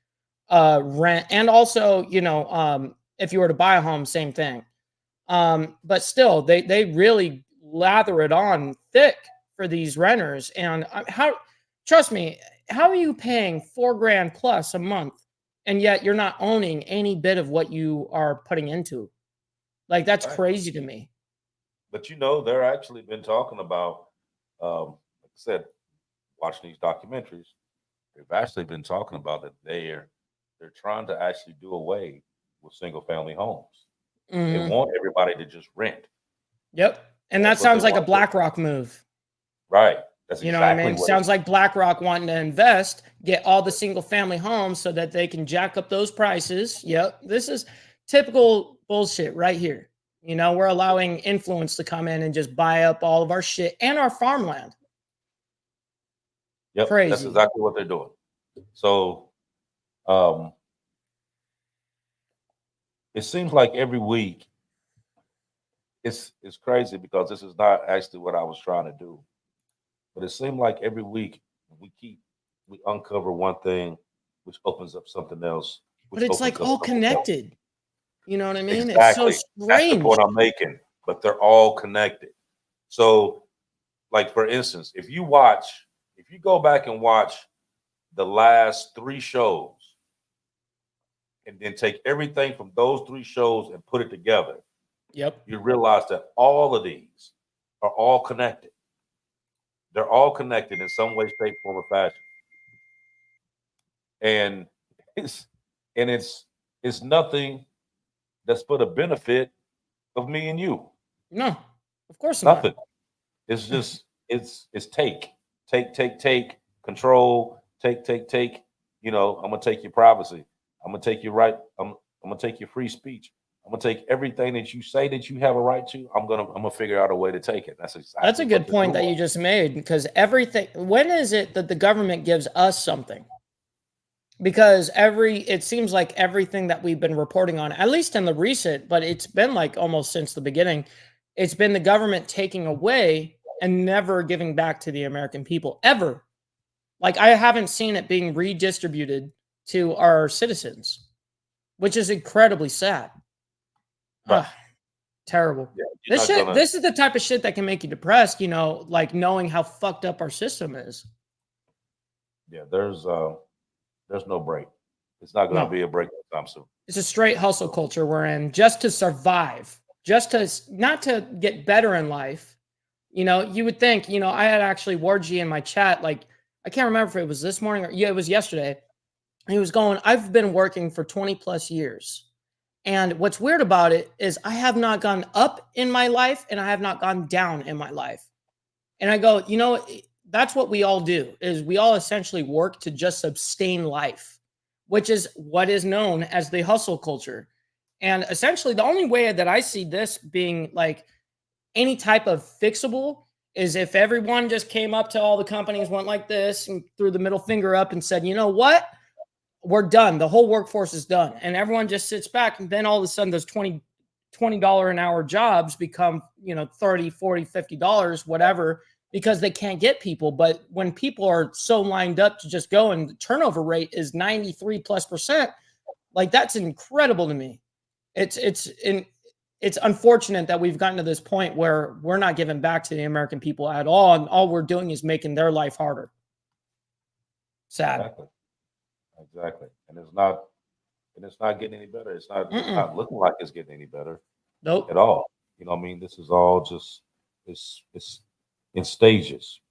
rent. And also, if you were to buy a home, same thing. But still, they really lather it on thick for these renters. And trust me, how are you paying $4,000 plus a month and yet you're not owning any bit of what you are putting into? Like, that's crazy to me. But they're actually been talking about, like I said, watching these documentaries, they've actually been talking about that they're trying to actually do away with single family homes. Mm-hmm. They want everybody to just rent. Yep. And that sounds like a BlackRock move. Right. That's exactly what I mean? Sounds like BlackRock wanting to invest, get all the single family homes so that they can jack up those prices. Yep. This is typical bullshit right here. We're allowing influence to come in and just buy up all of our shit and our farmland. Yep. Crazy. That's exactly what they're doing. So it seems like every week it's crazy because this is not actually what I was trying to do. But it seemed like every week we uncover one thing, which opens up something else. But it's like all connected. Else. You know what I mean? Exactly. It's so strange. That's the point I'm making. But they're all connected. So, like for instance, if you go back and watch the last 3 shows, and then take everything from those 3 shows and put it together, yep, you realize that all of these are all connected. They're all connected in some way, shape, form, or fashion. And it's nothing that's for the benefit of me and you. No, of course not. Nothing. It's just it's take control, take. You know, I'm gonna take your privacy. I'm gonna take your right. I'm gonna take your free speech. I'm gonna take everything that you say that you have a right to. I'm gonna figure out a way to take it. That's a good point that you just made, because everything. When is it that the government gives us something? Because it seems like everything that we've been reporting on, at least in the recent, but it's been like almost since the beginning, it's been the government taking away and never giving back to the American people, ever. Like, I haven't seen it being redistributed to our citizens, which is incredibly sad. Right. Terrible. Yeah, this is the type of shit that can make you depressed, you know, like knowing how fucked up our system is. Yeah, there's no break. It's not going to be a break anytime soon. It's a straight hustle culture we're in, just to survive, just to not to get better in life. You know, you would think, you know, I had actually Wargy in my chat, like, I can't remember if it was this morning or it was yesterday. He was going, I've been working for 20 plus years. And what's weird about it is I have not gone up in my life and I have not gone down in my life. And I go, you know, that's what we all do, is we all essentially work to just sustain life, which is what is known as the hustle culture. And essentially the only way that I see this being like any type of fixable is if everyone just came up to all the companies, went like this and threw the middle finger up and said, you know what? We're done. The whole workforce is done. And everyone just sits back. And then all of a sudden those $20 an hour jobs become, you know, $30, $40, $50, whatever, because they can't get people. But when people are so lined up to just go and the turnover rate is 93+%, like, that's incredible to me. It's unfortunate that we've gotten to this point where we're not giving back to the American people at all. And all we're doing is making their life harder. Sad. Exactly. And it's not getting any better. It's not looking like it's getting any better. Nope. At all. You know what I mean? This is all just it's in stages.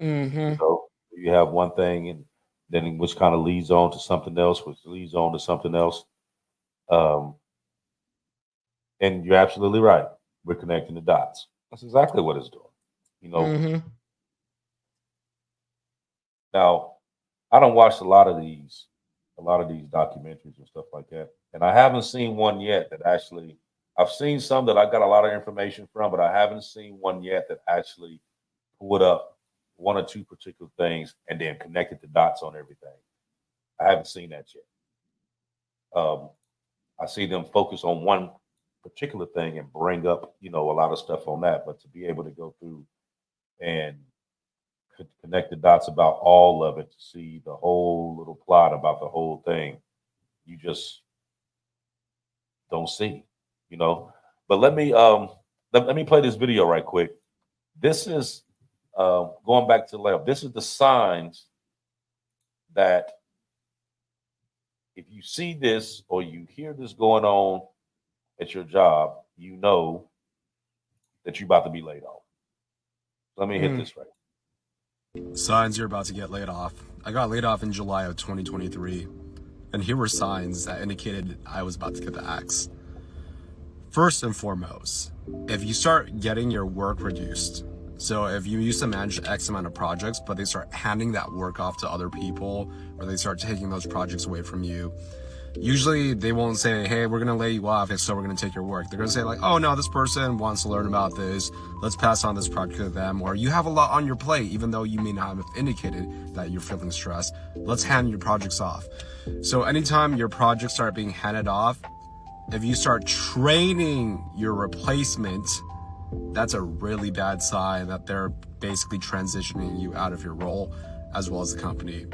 Mm-hmm. So you have one thing and then which kind of leads on to something else, which leads on to something else. And you're absolutely right. We're connecting the dots. That's exactly what it's doing. You know. Mm-hmm. Now, I don't watch a lot of these documentaries and stuff like that, and I haven't seen one yet that actually. I've seen some that I got a lot of information from, but I haven't seen one yet that actually put up one or two particular things and then connected the dots on everything. I haven't seen that yet. I see them focus on one particular thing and bring up, you know, a lot of stuff on that, but to be able to go through and connect the dots about all of it, to see the whole little plot about the whole thing, you just don't see, you know. But let me play this video right quick. This is going back to Layoff. This is the signs that if you see this or you hear this going on at your job, you know that you're about to be laid off. Let me hit this right. Signs you're about to get laid off. I got laid off in July of 2023, and here were signs that indicated I was about to get the axe. First and foremost, if you start getting your work reduced, so if you used to manage X amount of projects, but they start handing that work off to other people, or they start taking those projects away from you, usually they won't say, hey, we're going to lay you off, and so we're going to take your work. They're going to say like, oh no, this person wants to learn about this. Let's pass on this project to them. Or you have a lot on your plate, even though you may not have indicated that you're feeling stressed. Let's hand your projects off. So anytime your projects start being handed off, if you start training your replacement, that's a really bad sign that they're basically transitioning you out of your role as well as the company.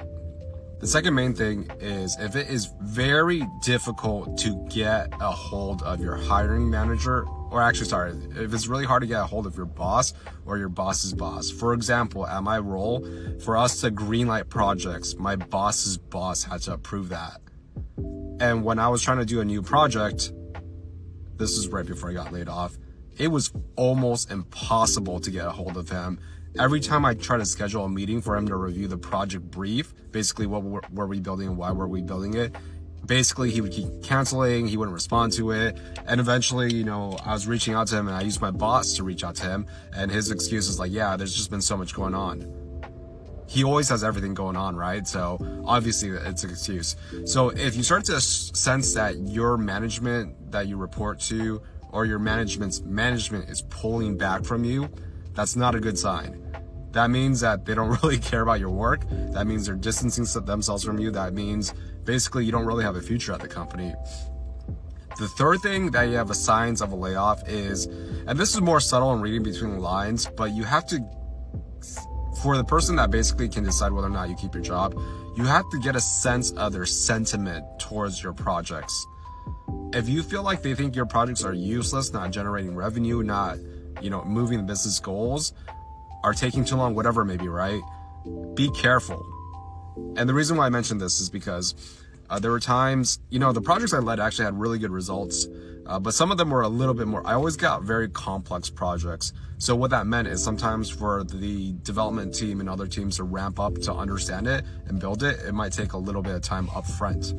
The second main thing is if it is very difficult to get a hold of your hiring manager, or actually, sorry, if it's really hard to get a hold of your boss or your boss's boss. For example, at my role, for us to greenlight projects, my boss's boss had to approve that. And when I was trying to do a new project, this is right before I got laid off, It was almost impossible to get a hold of him. Every time I tried to schedule a meeting for him to review the project brief, basically what were we building and why were we building it, basically he would keep canceling, he wouldn't respond to it. And eventually, you know, I was reaching out to him and I used my boss to reach out to him, and his excuse is like, yeah, there's just been so much going on. He always has everything going on, right? So obviously it's an excuse. So if you start to sense that your management that you report to or your management's management is pulling back from you, that's not a good sign. That means that they don't really care about your work. That means they're distancing themselves from you. That means basically you don't really have a future at the company. The third thing that you have a signs of a layoff is, and this is more subtle and reading between the lines, but you have to, for the person that basically can decide whether or not you keep your job, you have to get a sense of their sentiment towards your projects. If you feel like they think your projects are useless, not generating revenue, not, you know, moving the business goals, are taking too long, whatever it may be, right? Be careful. And the reason why I mentioned this is because there were times, you know, the projects I led actually had really good results, but some of them were a little bit more, I always got very complex projects. So what that meant is sometimes for the development team and other teams to ramp up to understand it and build it, it might take a little bit of time up front.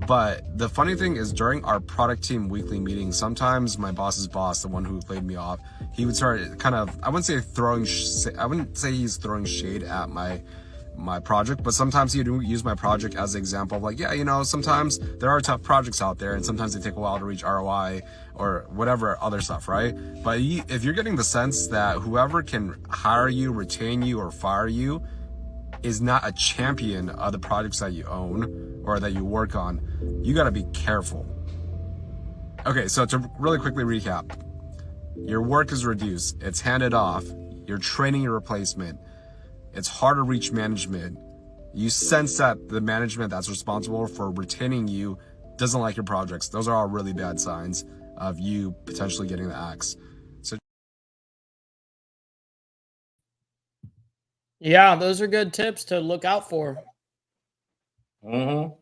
But the funny thing is during our product team weekly meeting, sometimes my boss's boss, the one who laid me off, he would start kind of, I wouldn't say he's throwing shade at my project, but sometimes he'd use my project as an example of like, yeah, you know, sometimes there are tough projects out there and sometimes they take a while to reach ROI or whatever other stuff, right? But if you're getting the sense that whoever can hire you, retain you, or fire you is not a champion of the projects that you own or that you work on, you got to be careful. Okay, so to really quickly recap, your work is reduced, it's handed off, you're training your replacement, it's hard to reach management, you sense that the management that's responsible for retaining you doesn't like your projects. Those are all really bad signs of you potentially getting the axe. So Yeah, those are good tips to look out for. Mm-hmm.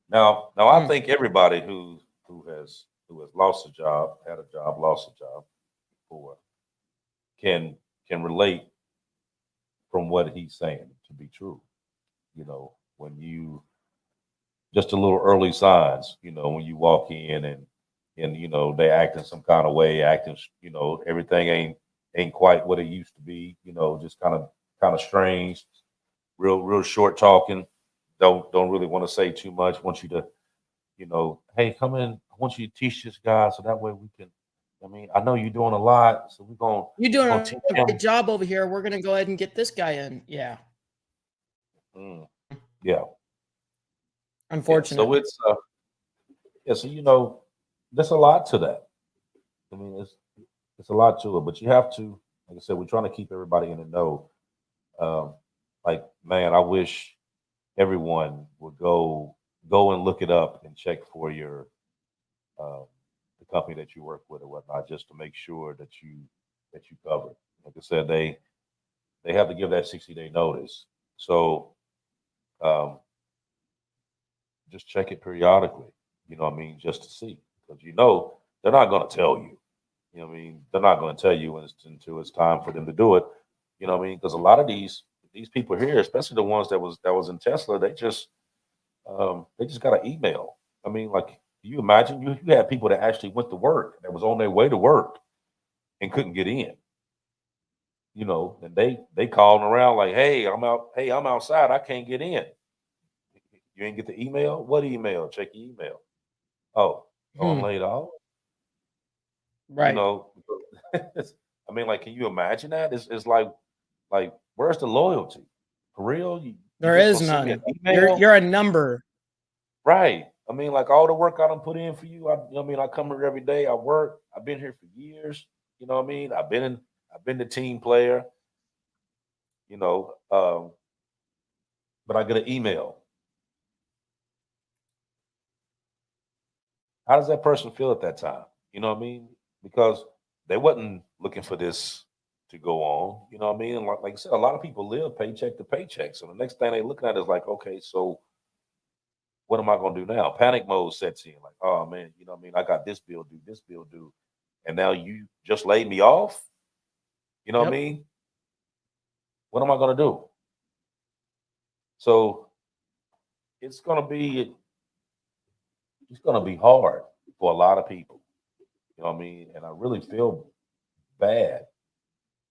Now, I think everybody who has lost a job, had a job, lost a job before, can relate from what he's saying to be true. You know, when you just a little early signs, you know, when you walk in and you know they acting some kind of way, acting, you know, everything ain't quite what it used to be. You know, just kind of strange, real short talking. Don't really want to say too much. Want you to, you know, hey, come in. I want you to teach this guy so that way we can. I mean, I know you're doing a lot, so You're doing gonna a teach great him. job over here. We're gonna go ahead and get this guy in. Yeah, Yeah. unfortunately. So it's so you know, there's a lot to that. I mean, it's a lot to it, but you have to, like I said, we're trying to keep everybody in the know. Like, man, I wish everyone would go and look it up and check for your the company that you work with or whatnot, just to make sure that you cover. Like I said, they have to give that 60-day notice. So just check it periodically. You know what I mean? Just to see, because you know they're not going to tell you. You know what I mean? They're not going to tell you until it's time for them to do it. You know what I mean? Because a lot of these people here, especially the ones that was in Tesla, they just got an email. I mean, like, can you imagine you had people that actually went to work, that was on their way to work and couldn't get in. You know, and they calling around like, hey, I'm outside, I can't get in. You ain't get the email? What email? Check your email. Oh, I'm laid off. You Right. know, I mean, like, can you imagine that? It's like where's the loyalty? For real? You There just is gonna send me none. an email? You're a number. Right. I mean, like, all the work I done put in for you. You know what I mean? I come here every day. I work. I've been here for years. You know what I mean? I've been the team player. You know, but I get an email. How does that person feel at that time? You know what I mean? Because they wasn't looking for this to go on. You know what I mean? And like I said, a lot of people live paycheck to paycheck. So the next thing they looking at is like, okay, so what am I going to do now? Panic mode sets in. Like, oh man, you know what I mean? I got this bill due, and now you just laid me off. You know what I Yep. mean? What am I going to do? So it's going to be hard for a lot of people. You know what I mean? And I really feel bad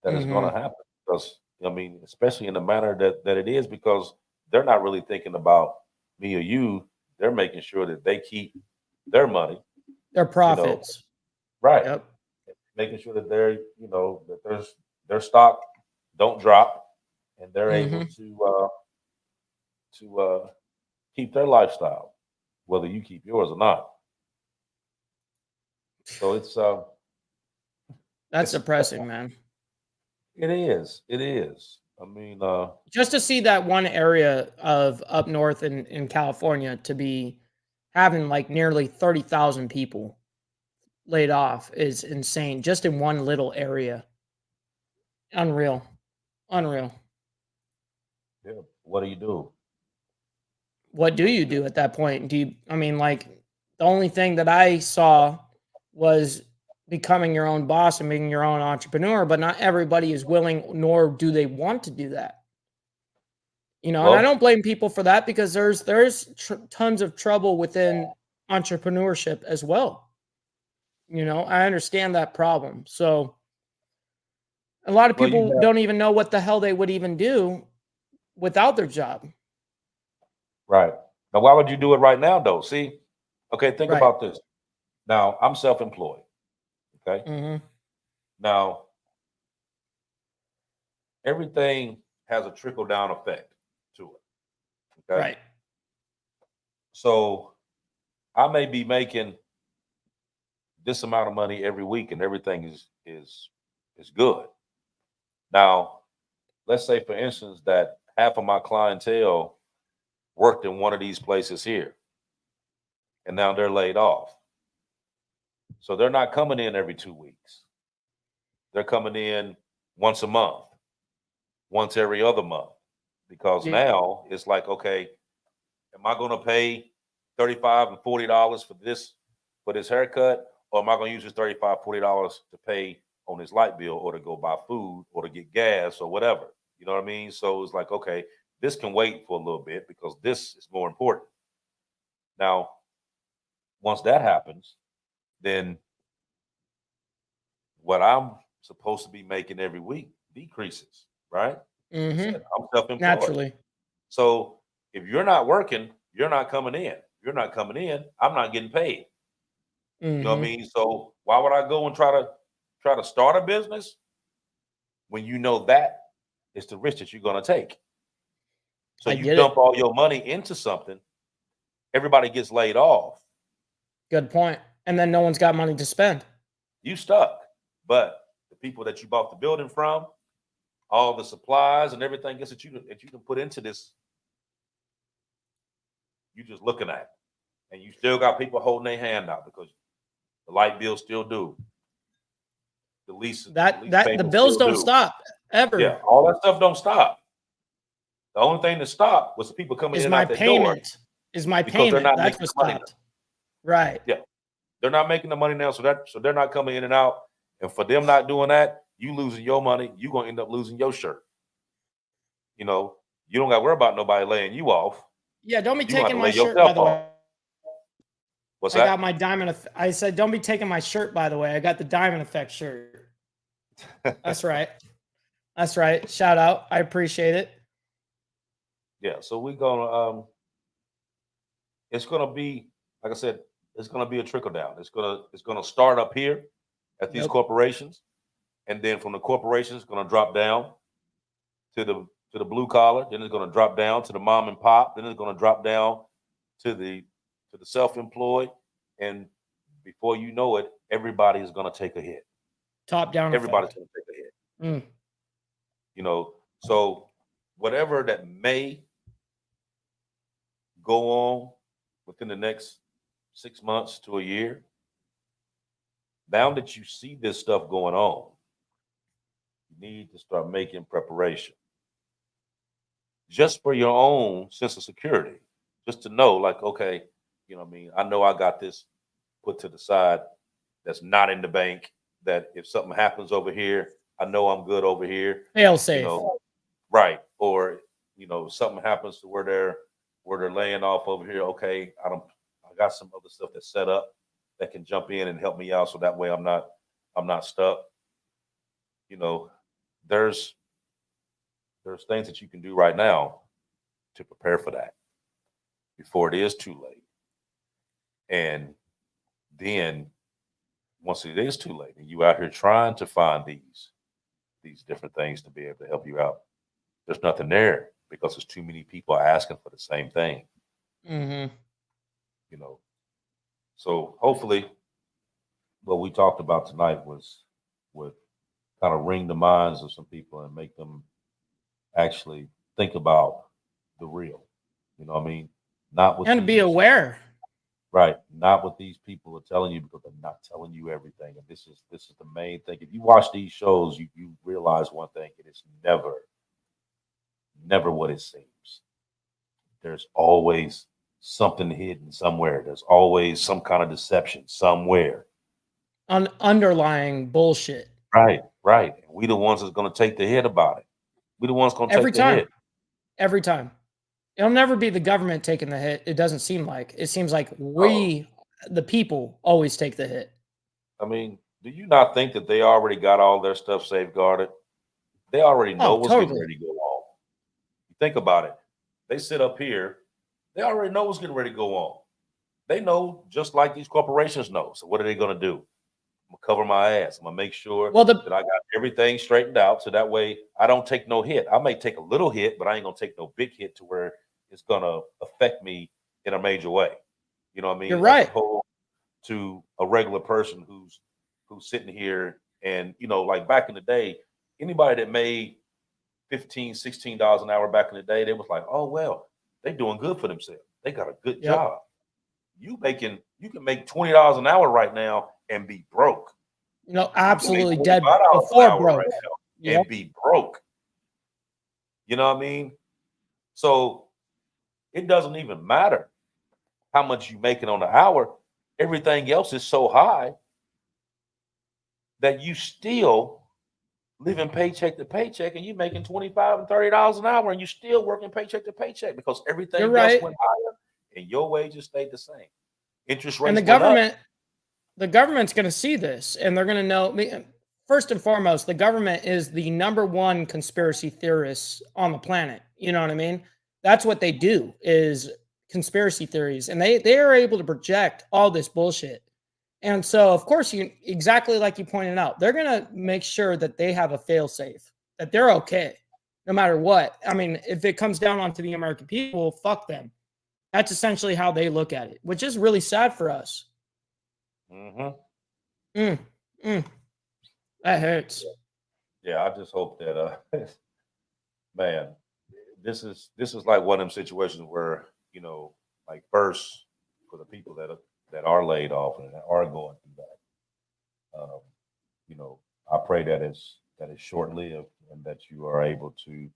that it's going to happen because, I mean, especially in the manner that it is, because they're not really thinking about me or you. They're making sure that they keep their money, Their you know, profits. right. Yep. Making sure that they're, that their stock don't drop and they're able to keep their lifestyle, whether you keep yours or not. So it's That's depressing, man. it is. It is. I mean, Just to see that one area of up north in California to be having like nearly 30,000 people laid off is insane. Just in one little area. Unreal. Unreal. yeah, what do you do? What do you do at that point? I mean, like, the only thing that I saw was becoming your own boss and being your own entrepreneur, but not everybody is willing, nor do they want to do that. And I Well, don't blame people for that because there's tons of trouble within entrepreneurship as well. I understand that problem. So a lot of well, you people have, don't even know what the hell they would even do without their job. right. Now, why would you do it right now, though? See, okay, think Right. about this. Now, I'm self-employed. Okay. Mm-hmm. Now, everything has a trickle-down effect to it. Okay. Right. So I may be making this amount of money every week and everything is good. Now, let's say for instance that half of my clientele worked in one of these places here and now they're laid off. So they're not coming in every 2 weeks. They're coming in once a month, once every other month, because Yeah. now it's like, okay, am I going to pay $35 and $40 for this haircut, or am I going to use this $35, $40 to pay on this light bill, or to go buy food, or to get gas, or whatever? You know what I mean? So it's like, okay, this can wait for a little bit because this is more important. Now, once that happens, then what I'm supposed to be making every week decreases, right? Like I Mm-hmm. said, I'm self-employed. Naturally. So if you're not working, you're not coming in. If you're not coming in, I'm not getting paid. You know what I Mm-hmm. mean? So why would I go and try to start a business when you know that is the risk that you're going to take? So I you get dump it. all your money into something, everybody gets laid off. Good point. And then no one's got money to spend. You stuck. But the people that you bought the building from, all the supplies and everything else that you can put into this, you just looking at it. And you still got people holding their hand out because the light bill still due. The lease The payments bills still don't due. stop ever. Yeah, all that stuff don't stop. The only thing that stopped was the people coming Is in and my out that door payment. Is my because they're payment. not That's making what the money now. stopped. Right. Yeah, they're not making the money now, so they're not coming in and out. And for them not doing that, you losing your money, you're gonna end up losing your shirt. You know, you don't got to worry about nobody laying you off. Yeah, don't be You gonna have taking to my lay shirt, by yourself the off. way. What's I that? got my diamond. I said, don't be taking my shirt, by the way. I got the diamond effect shirt. That's right. That's right. Shout out. I appreciate it. Yeah, so we're gonna it's gonna be, like I said, it's gonna be a trickle down. It's gonna start up here at these Yep. corporations, and then from the corporations, it's gonna drop down to the blue collar, then it's gonna drop down to the mom and pop, then it's gonna drop down to the self-employed, and before you know it, everybody is gonna take a hit. Top down Everybody's effect. gonna take a hit. Mm. You know, so whatever that may go on within the next 6 months to a year, now that you see this stuff going on, you need to start making preparation just for your own sense of security, just to know, like, okay, you know what I mean? I know I got this put to the side that's not in the bank. that if something happens over here, I know I'm good over here. Fail You safe. know, right. Or, something happens to where they're laying off over here. Okay, I got some other stuff that's set up that can jump in and help me out. So that way I'm not stuck. There's things that you can do right now to prepare for that before it is too late. And then once it is too late and you out here trying to find these different things to be able to help you out, there's nothing there because there's too many people asking for the same thing. Mm-hmm. So hopefully what we talked about tonight would kind of ring the minds of some people and make them actually think about the real. You know what I mean? Not what And to be these- aware. Right. Not what these people are telling you, because they're not telling you everything. And this is the main thing. If you watch these shows, you realize one thing: it is never what it seems. There's always something hidden somewhere. There's always some kind of deception somewhere. Underlying bullshit. Right. And we the ones that's going to take the hit about it. We the ones going to take the hit. Every time. It'll never be the government taking the hit. It doesn't seem like. It seems like we, the people, always take the hit. I mean, do you not think that they already got all their stuff safeguarded? They already know what's getting ready to go on. You think about it. They sit up here. They already know what's getting ready to go on. They know just like these corporations know. So what are they going to do? I'm going to cover my ass. I'm going to make sure that I got everything straightened out so that way I don't take no hit. I may take a little hit, but I ain't going to take no big hit to where it's going to affect me in a major way. You know what I mean? You're right. As opposed to a regular person who's sitting here and, like back in the day, anybody that made $15, $16 an hour back in the day, they was like, oh, well, they doing good for themselves. They got a good job. You can make $20 an hour right now and be broke. Absolutely dead before broke. Right and be broke. You know what I mean? So it doesn't even matter how much you're making on the hour. Everything else is so high that you still living paycheck to paycheck, and you're making $25 and $30 an hour, and you're still working paycheck to paycheck because everything else went higher and your wages stayed the same. Interest rates and the government's going to see this, and they're going to know. First and foremost, the government is the number one conspiracy theorists on the planet. You know what I mean? That's what they do, is conspiracy theories, and they are able to project all this bullshit. And so, of course, exactly like you pointed out, they're going to make sure that they have a fail-safe, that they're okay, no matter what. I mean, if it comes down onto the American people, fuck them. That's essentially how they look at it, which is really sad for us. That hurts. Yeah, I just hope that, man, this is like one of them situations where, like first for the people that are laid off and that are going through that, I pray that it's short-lived and that you are able to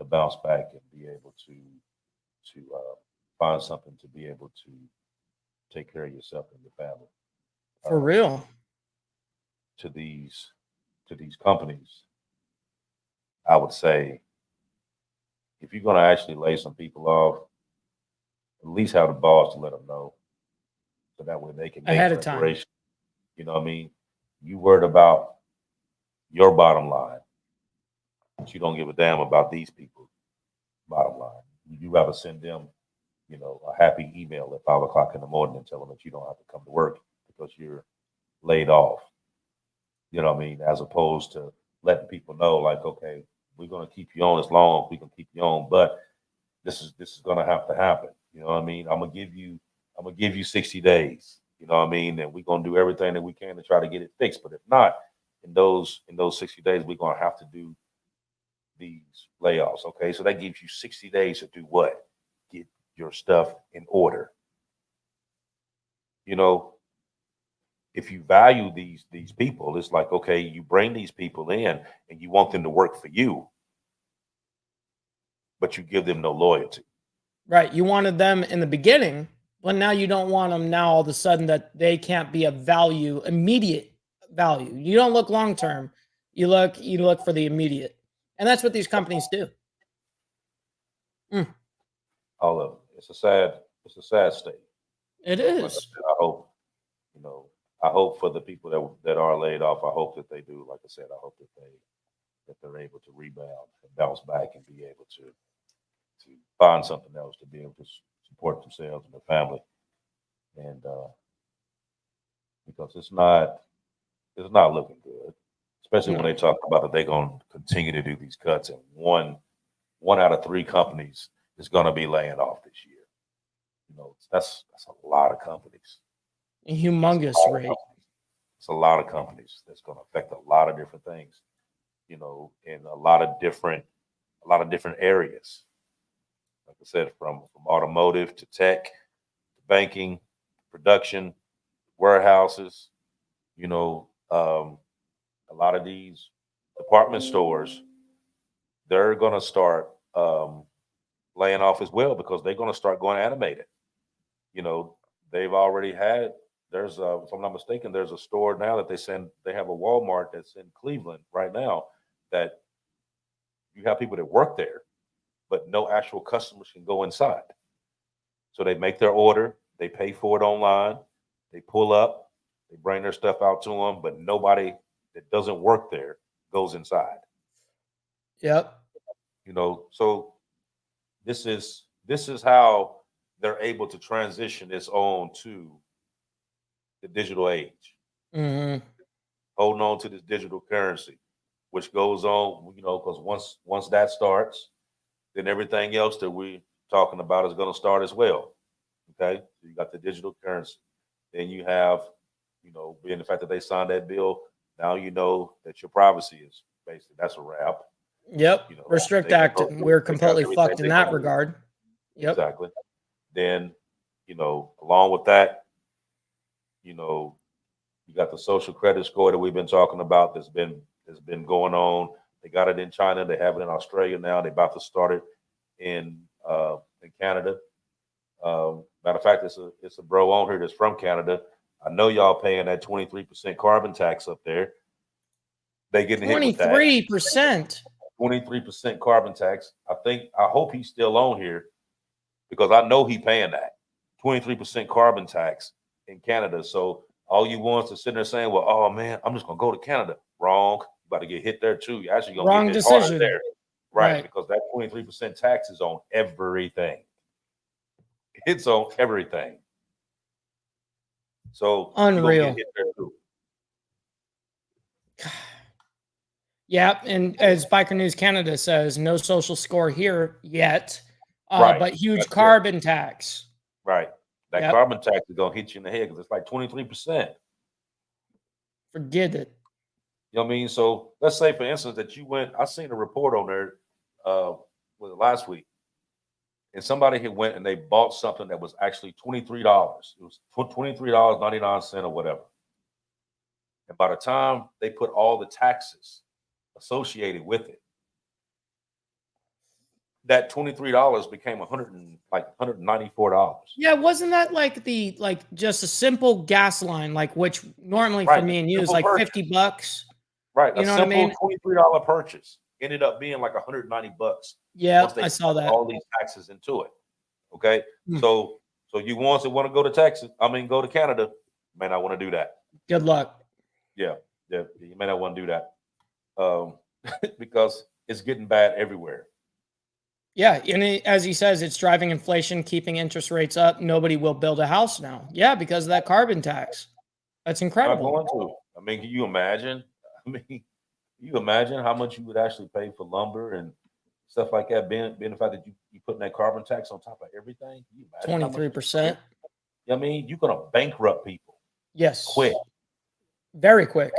bounce back and be able to find something to be able to take care of yourself and your family. For real. To these companies, I would say, if you're going to actually lay some people off, at least have the balls to let them know, so that way they can make ahead of time. You know what I mean? You worried about your bottom line, but you don't give a damn about these people's bottom line. You rather send them, a happy email at 5 o'clock in the morning and tell them that you don't have to come to work because you're laid off. You know what I mean? As opposed to letting people know, like, okay, we're going to keep you on as long as we can keep you on, but this is going to have to happen. You know what I mean? I'm gonna give you 60 days. You know what I mean? And we're gonna do everything that we can to try to get it fixed. But if not, in those 60 days, we're gonna have to do these layoffs. Okay, so that gives you 60 days to do what? Get your stuff in order. If you value these people, it's like, okay, you bring these people in and you want them to work for you, but you give them no loyalty. Right. You wanted them in the beginning, but now you don't want them now all of a sudden that they can't be of value, immediate value. You don't look long term. You look for the immediate, and that's what these companies do. All of it. It's a sad state. It Like I is. said, I hope for the people that are laid off. I hope that they do. Like I said, I hope that they're able to rebound and bounce back and be able to find something else to be able to support themselves and their family. And because it's not looking good, especially when they talk about that they're going to continue to do these cuts, and one out of 3 companies is going to be laying off this year. That's a lot of companies. A humongous rate. It's a lot of companies. That's going to affect a lot of different things, in a lot of different areas. Like I said, from automotive to tech, to banking, production, warehouses, a lot of these department stores, they're going to start laying off as well, because they're going to start going animated. They've already had, if I'm not mistaken, there's a store now that they have a Walmart that's in Cleveland right now, that you have people that work there, but no actual customers can go inside. So they make their order, they pay for it online, they pull up, they bring their stuff out to them, but nobody that doesn't work there goes inside. Yep. So this is how they're able to transition this on to the digital age. Mm-hmm. Holding on to this digital currency, which goes on, because once that starts, then everything else that we're talking about is going to start as well. Okay, so you got the digital currency, then you have, being the fact that they signed that bill, now you know that your privacy is basically, that's a wrap. Yep. Restrict Act. We're completely fucked in that regard. Yep. Exactly. Then, along with that, you got the social credit score that we've been talking about that's been going on. They got it in China. They have it in Australia now. They're about to start it in Canada. Matter of fact, it's a bro on here that's from Canada. I know y'all paying that 23% carbon tax up there. They getting hit with that. 23%. 23% carbon tax. I hope he's still on here, because I know he paying that 23% carbon tax in Canada. So all you want to sit there saying, well, oh man, I'm just gonna go to Canada. Wrong. You about to get hit there too. You're actually gonna get hit harder there. Right. Because that 23% tax is on everything. It's on everything. So unreal. Get there too. Yeah, and as Biker News Canada says, no social score here yet, but huge carbon tax. Right. That carbon tax is going to hit you in the head, because it's like 23%. Forget it. You know what I mean? So let's say, for instance, that you went, I seen a report on there last week, and somebody had went and they bought something that was actually $23. It was $23.99 or whatever. And by the time they put all the taxes associated with it, that $23 became $194. Yeah, wasn't that like just a simple gas line, which normally for me and you is like $50? Right. You know what I mean? $23 purchase ended up being like $190. Yeah, I saw that. All these taxes into it. Okay. So you want to go to go to Canada, may not want to do that. Good luck. Yeah, you may not want to do that. Because it's getting bad everywhere. Yeah, and as he says, it's driving inflation, keeping interest rates up. Nobody will build a house now. Yeah, because of that carbon tax. That's incredible. Not going to. Can you imagine? You imagine how much you would actually pay for lumber and stuff like that, being the fact that you putting that carbon tax on top of everything? 23%. You're going to bankrupt people. Yes. Quick. Very quick.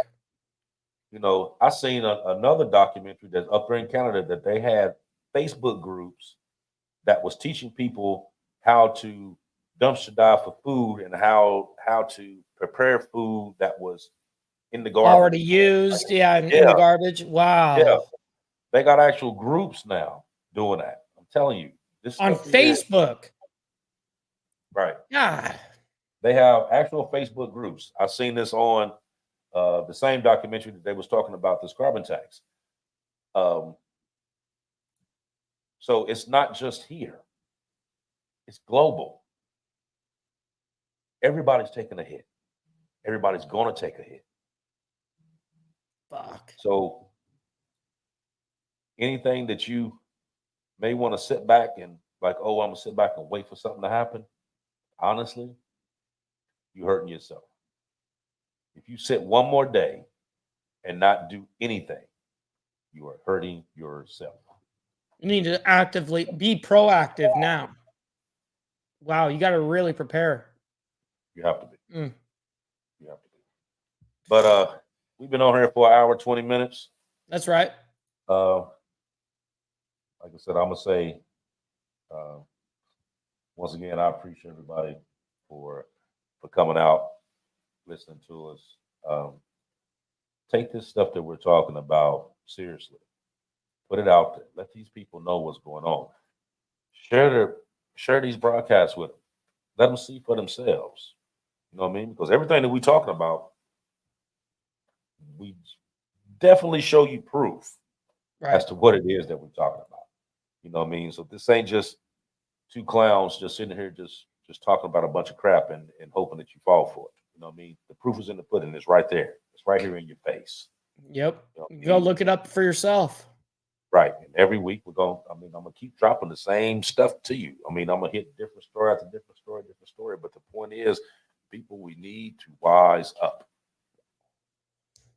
I seen another documentary that's up there in Canada, that they had Facebook groups that was teaching people how to dumpster dive for food and how to prepare food that was in the garbage. Already used, in the garbage. Wow. Yeah. They got actual groups now doing that. I'm telling you. This on Facebook. Right. Yeah. They have actual Facebook groups. I've seen this on the same documentary that they was talking about this carbon tax. So it's not just here. It's global. Everybody's taking a hit. Everybody's going to take a hit. Fuck. So anything that you may want to sit back and like, oh, I'm going to sit back and wait for something to happen. Honestly, you're hurting yourself. If you sit one more day and not do anything, you are hurting yourself. You need to actively be proactive now. Wow, you got to really prepare. You have to be. You have to be. But we've been on here for an hour, 20 minutes. That's right. Like I said, I'm gonna say once again, I appreciate everybody for coming out, listening to us. Take this stuff that we're talking about seriously. Put it out there. Let these people know what's going on. Share these broadcasts with them. Let them see for themselves. You know what I mean? Because everything that we're talking about, we definitely show you proof as to what it is that we're talking about. You know what I mean? So this ain't just two clowns just sitting here just talking about a bunch of crap and hoping that you fall for it. You know what I mean? The proof is in the pudding. It's right there. It's right here in your face. Yep. You know what I mean? Go look it up for yourself. Right. And every week I'm gonna keep dropping the same stuff to you. I'm gonna hit different story after different story. But the point is, people, we need to wise up.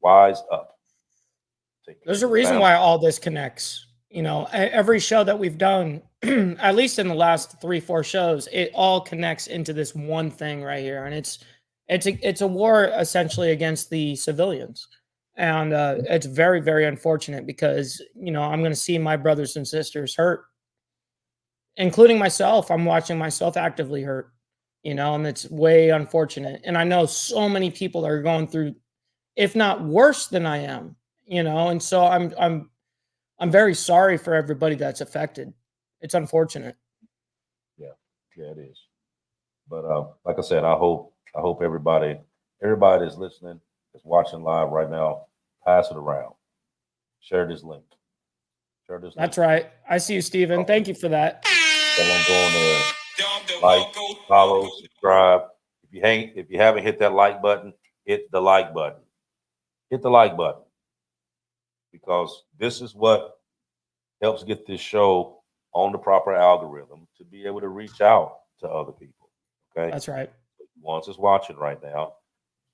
Wise up. There's a reason why all this connects. You know, every show that we've done, at least in the last 3-4 shows, it all connects into this one thing right here. And it's a war essentially against the civilians. And it's very, very unfortunate because, you know, I'm going to see my brothers and sisters hurt, including myself. I'm watching myself actively hurt, you know, and it's way unfortunate. And I know so many people are going through, if not worse than I am, you know, and so I'm very sorry for everybody that's affected. It's unfortunate. Yeah, it is. But like I said, I hope everybody that's listening, that's watching live right now, pass it around. Share this link. That's right. I see you, Steven. Thank you for that. Tell them go on there. Like, follow, subscribe. If you haven't hit that like button, hit the like button. Hit the like button. Because this is what helps get this show on the proper algorithm to be able to reach out to other people. Okay. That's right. Once it's watching right now,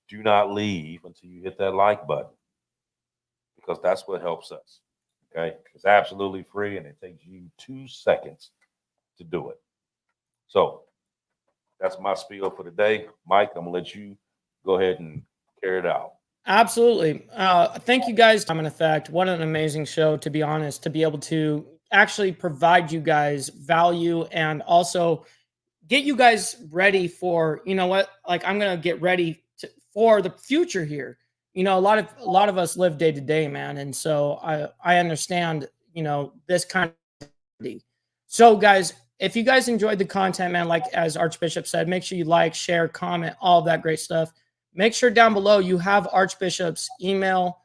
do not leave until you hit that like button, because that's what helps us. Okay. It's absolutely free and it takes you 2 seconds to do it. So that's my spiel for today. Mike, I'm gonna let you go ahead and carry it out. Absolutely. Thank you guys. Time and Effect. What an amazing show, to be honest, to be able to actually provide you guys value and also get you guys ready for, you know what, like I'm going to get ready for the future here. You know, a lot of us live day to day, man. And so I understand, you know, this kind of. So guys, if you guys enjoyed the content, man, like as Archbishop said, make sure you like, share, comment, all of that great stuff. Make sure down below you have Archbishop's email,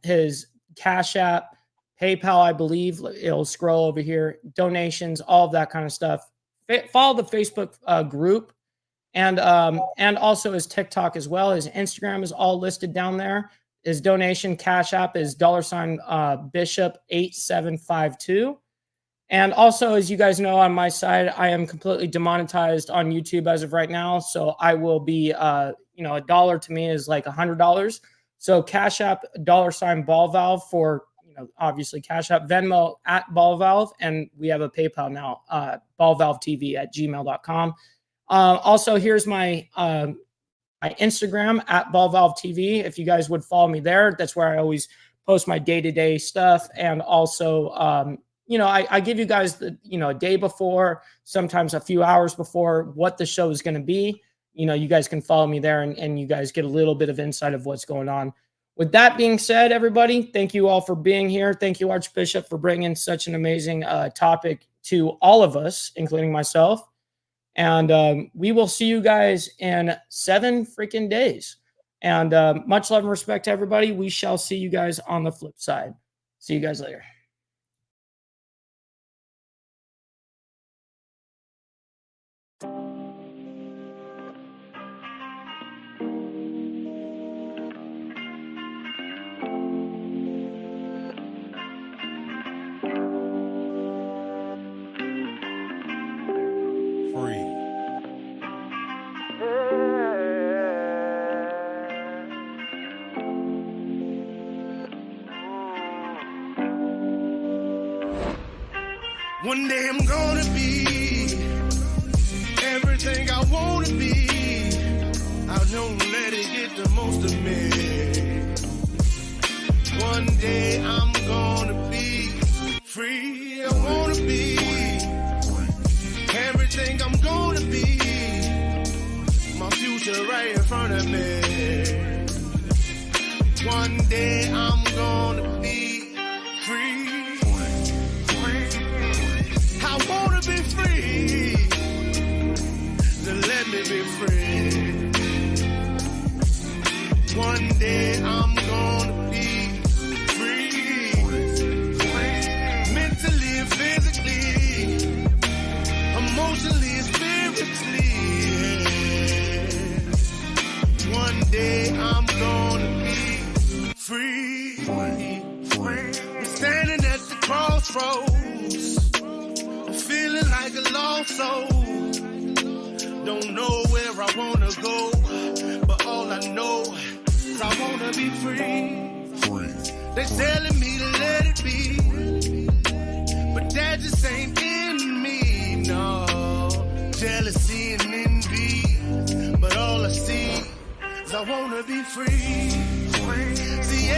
his Cash App, PayPal, I believe. It'll scroll over here, donations, all of that kind of stuff. Follow the Facebook group and also his TikTok as well. His Instagram is all listed down there. His donation Cash App is $Bishop8752. And also, as you guys know, on my side, I am completely demonetized on YouTube as of right now. So I will be, you know, $1 to me is like $100. So Cash App, $Ball Valve for, you know, obviously Cash App, Venmo at Ball Valve. And we have a PayPal now, ballvalvetv@gmail.com. Also, here's my Instagram at ballvalvetv. If you guys would follow me there, that's where I always post my day-to-day stuff. And also, you know, I give you guys the, you know, a day before, sometimes a few hours before what the show is going to be. You know, you guys can follow me there and you guys get a little bit of insight of what's going on. With that being said, everybody, thank you all for being here. Thank you, Archbishop, for bringing such an amazing topic to all of us, including myself. And we will see you guys in 7 freaking days. And much love and respect to everybody. We shall see you guys on the flip side. See you guys later. One day I'm gonna be everything I wanna be. I don't let it get the most of me. One day I'm gonna be free. I wanna be everything I'm gonna be. My future right in front of me. One day I'm gonna be free. I wanna be free, then let me be free. One day I'm gonna be free, mentally, physically, emotionally, spiritually. One day I'm gonna be free. I'm standing at the crossroads, feeling like a lost soul. Don't know where I wanna go, but all I know is I wanna be free. They're telling me to let it be, but that just ain't in me, no. Jealousy and envy, but all I see is I wanna be free. See,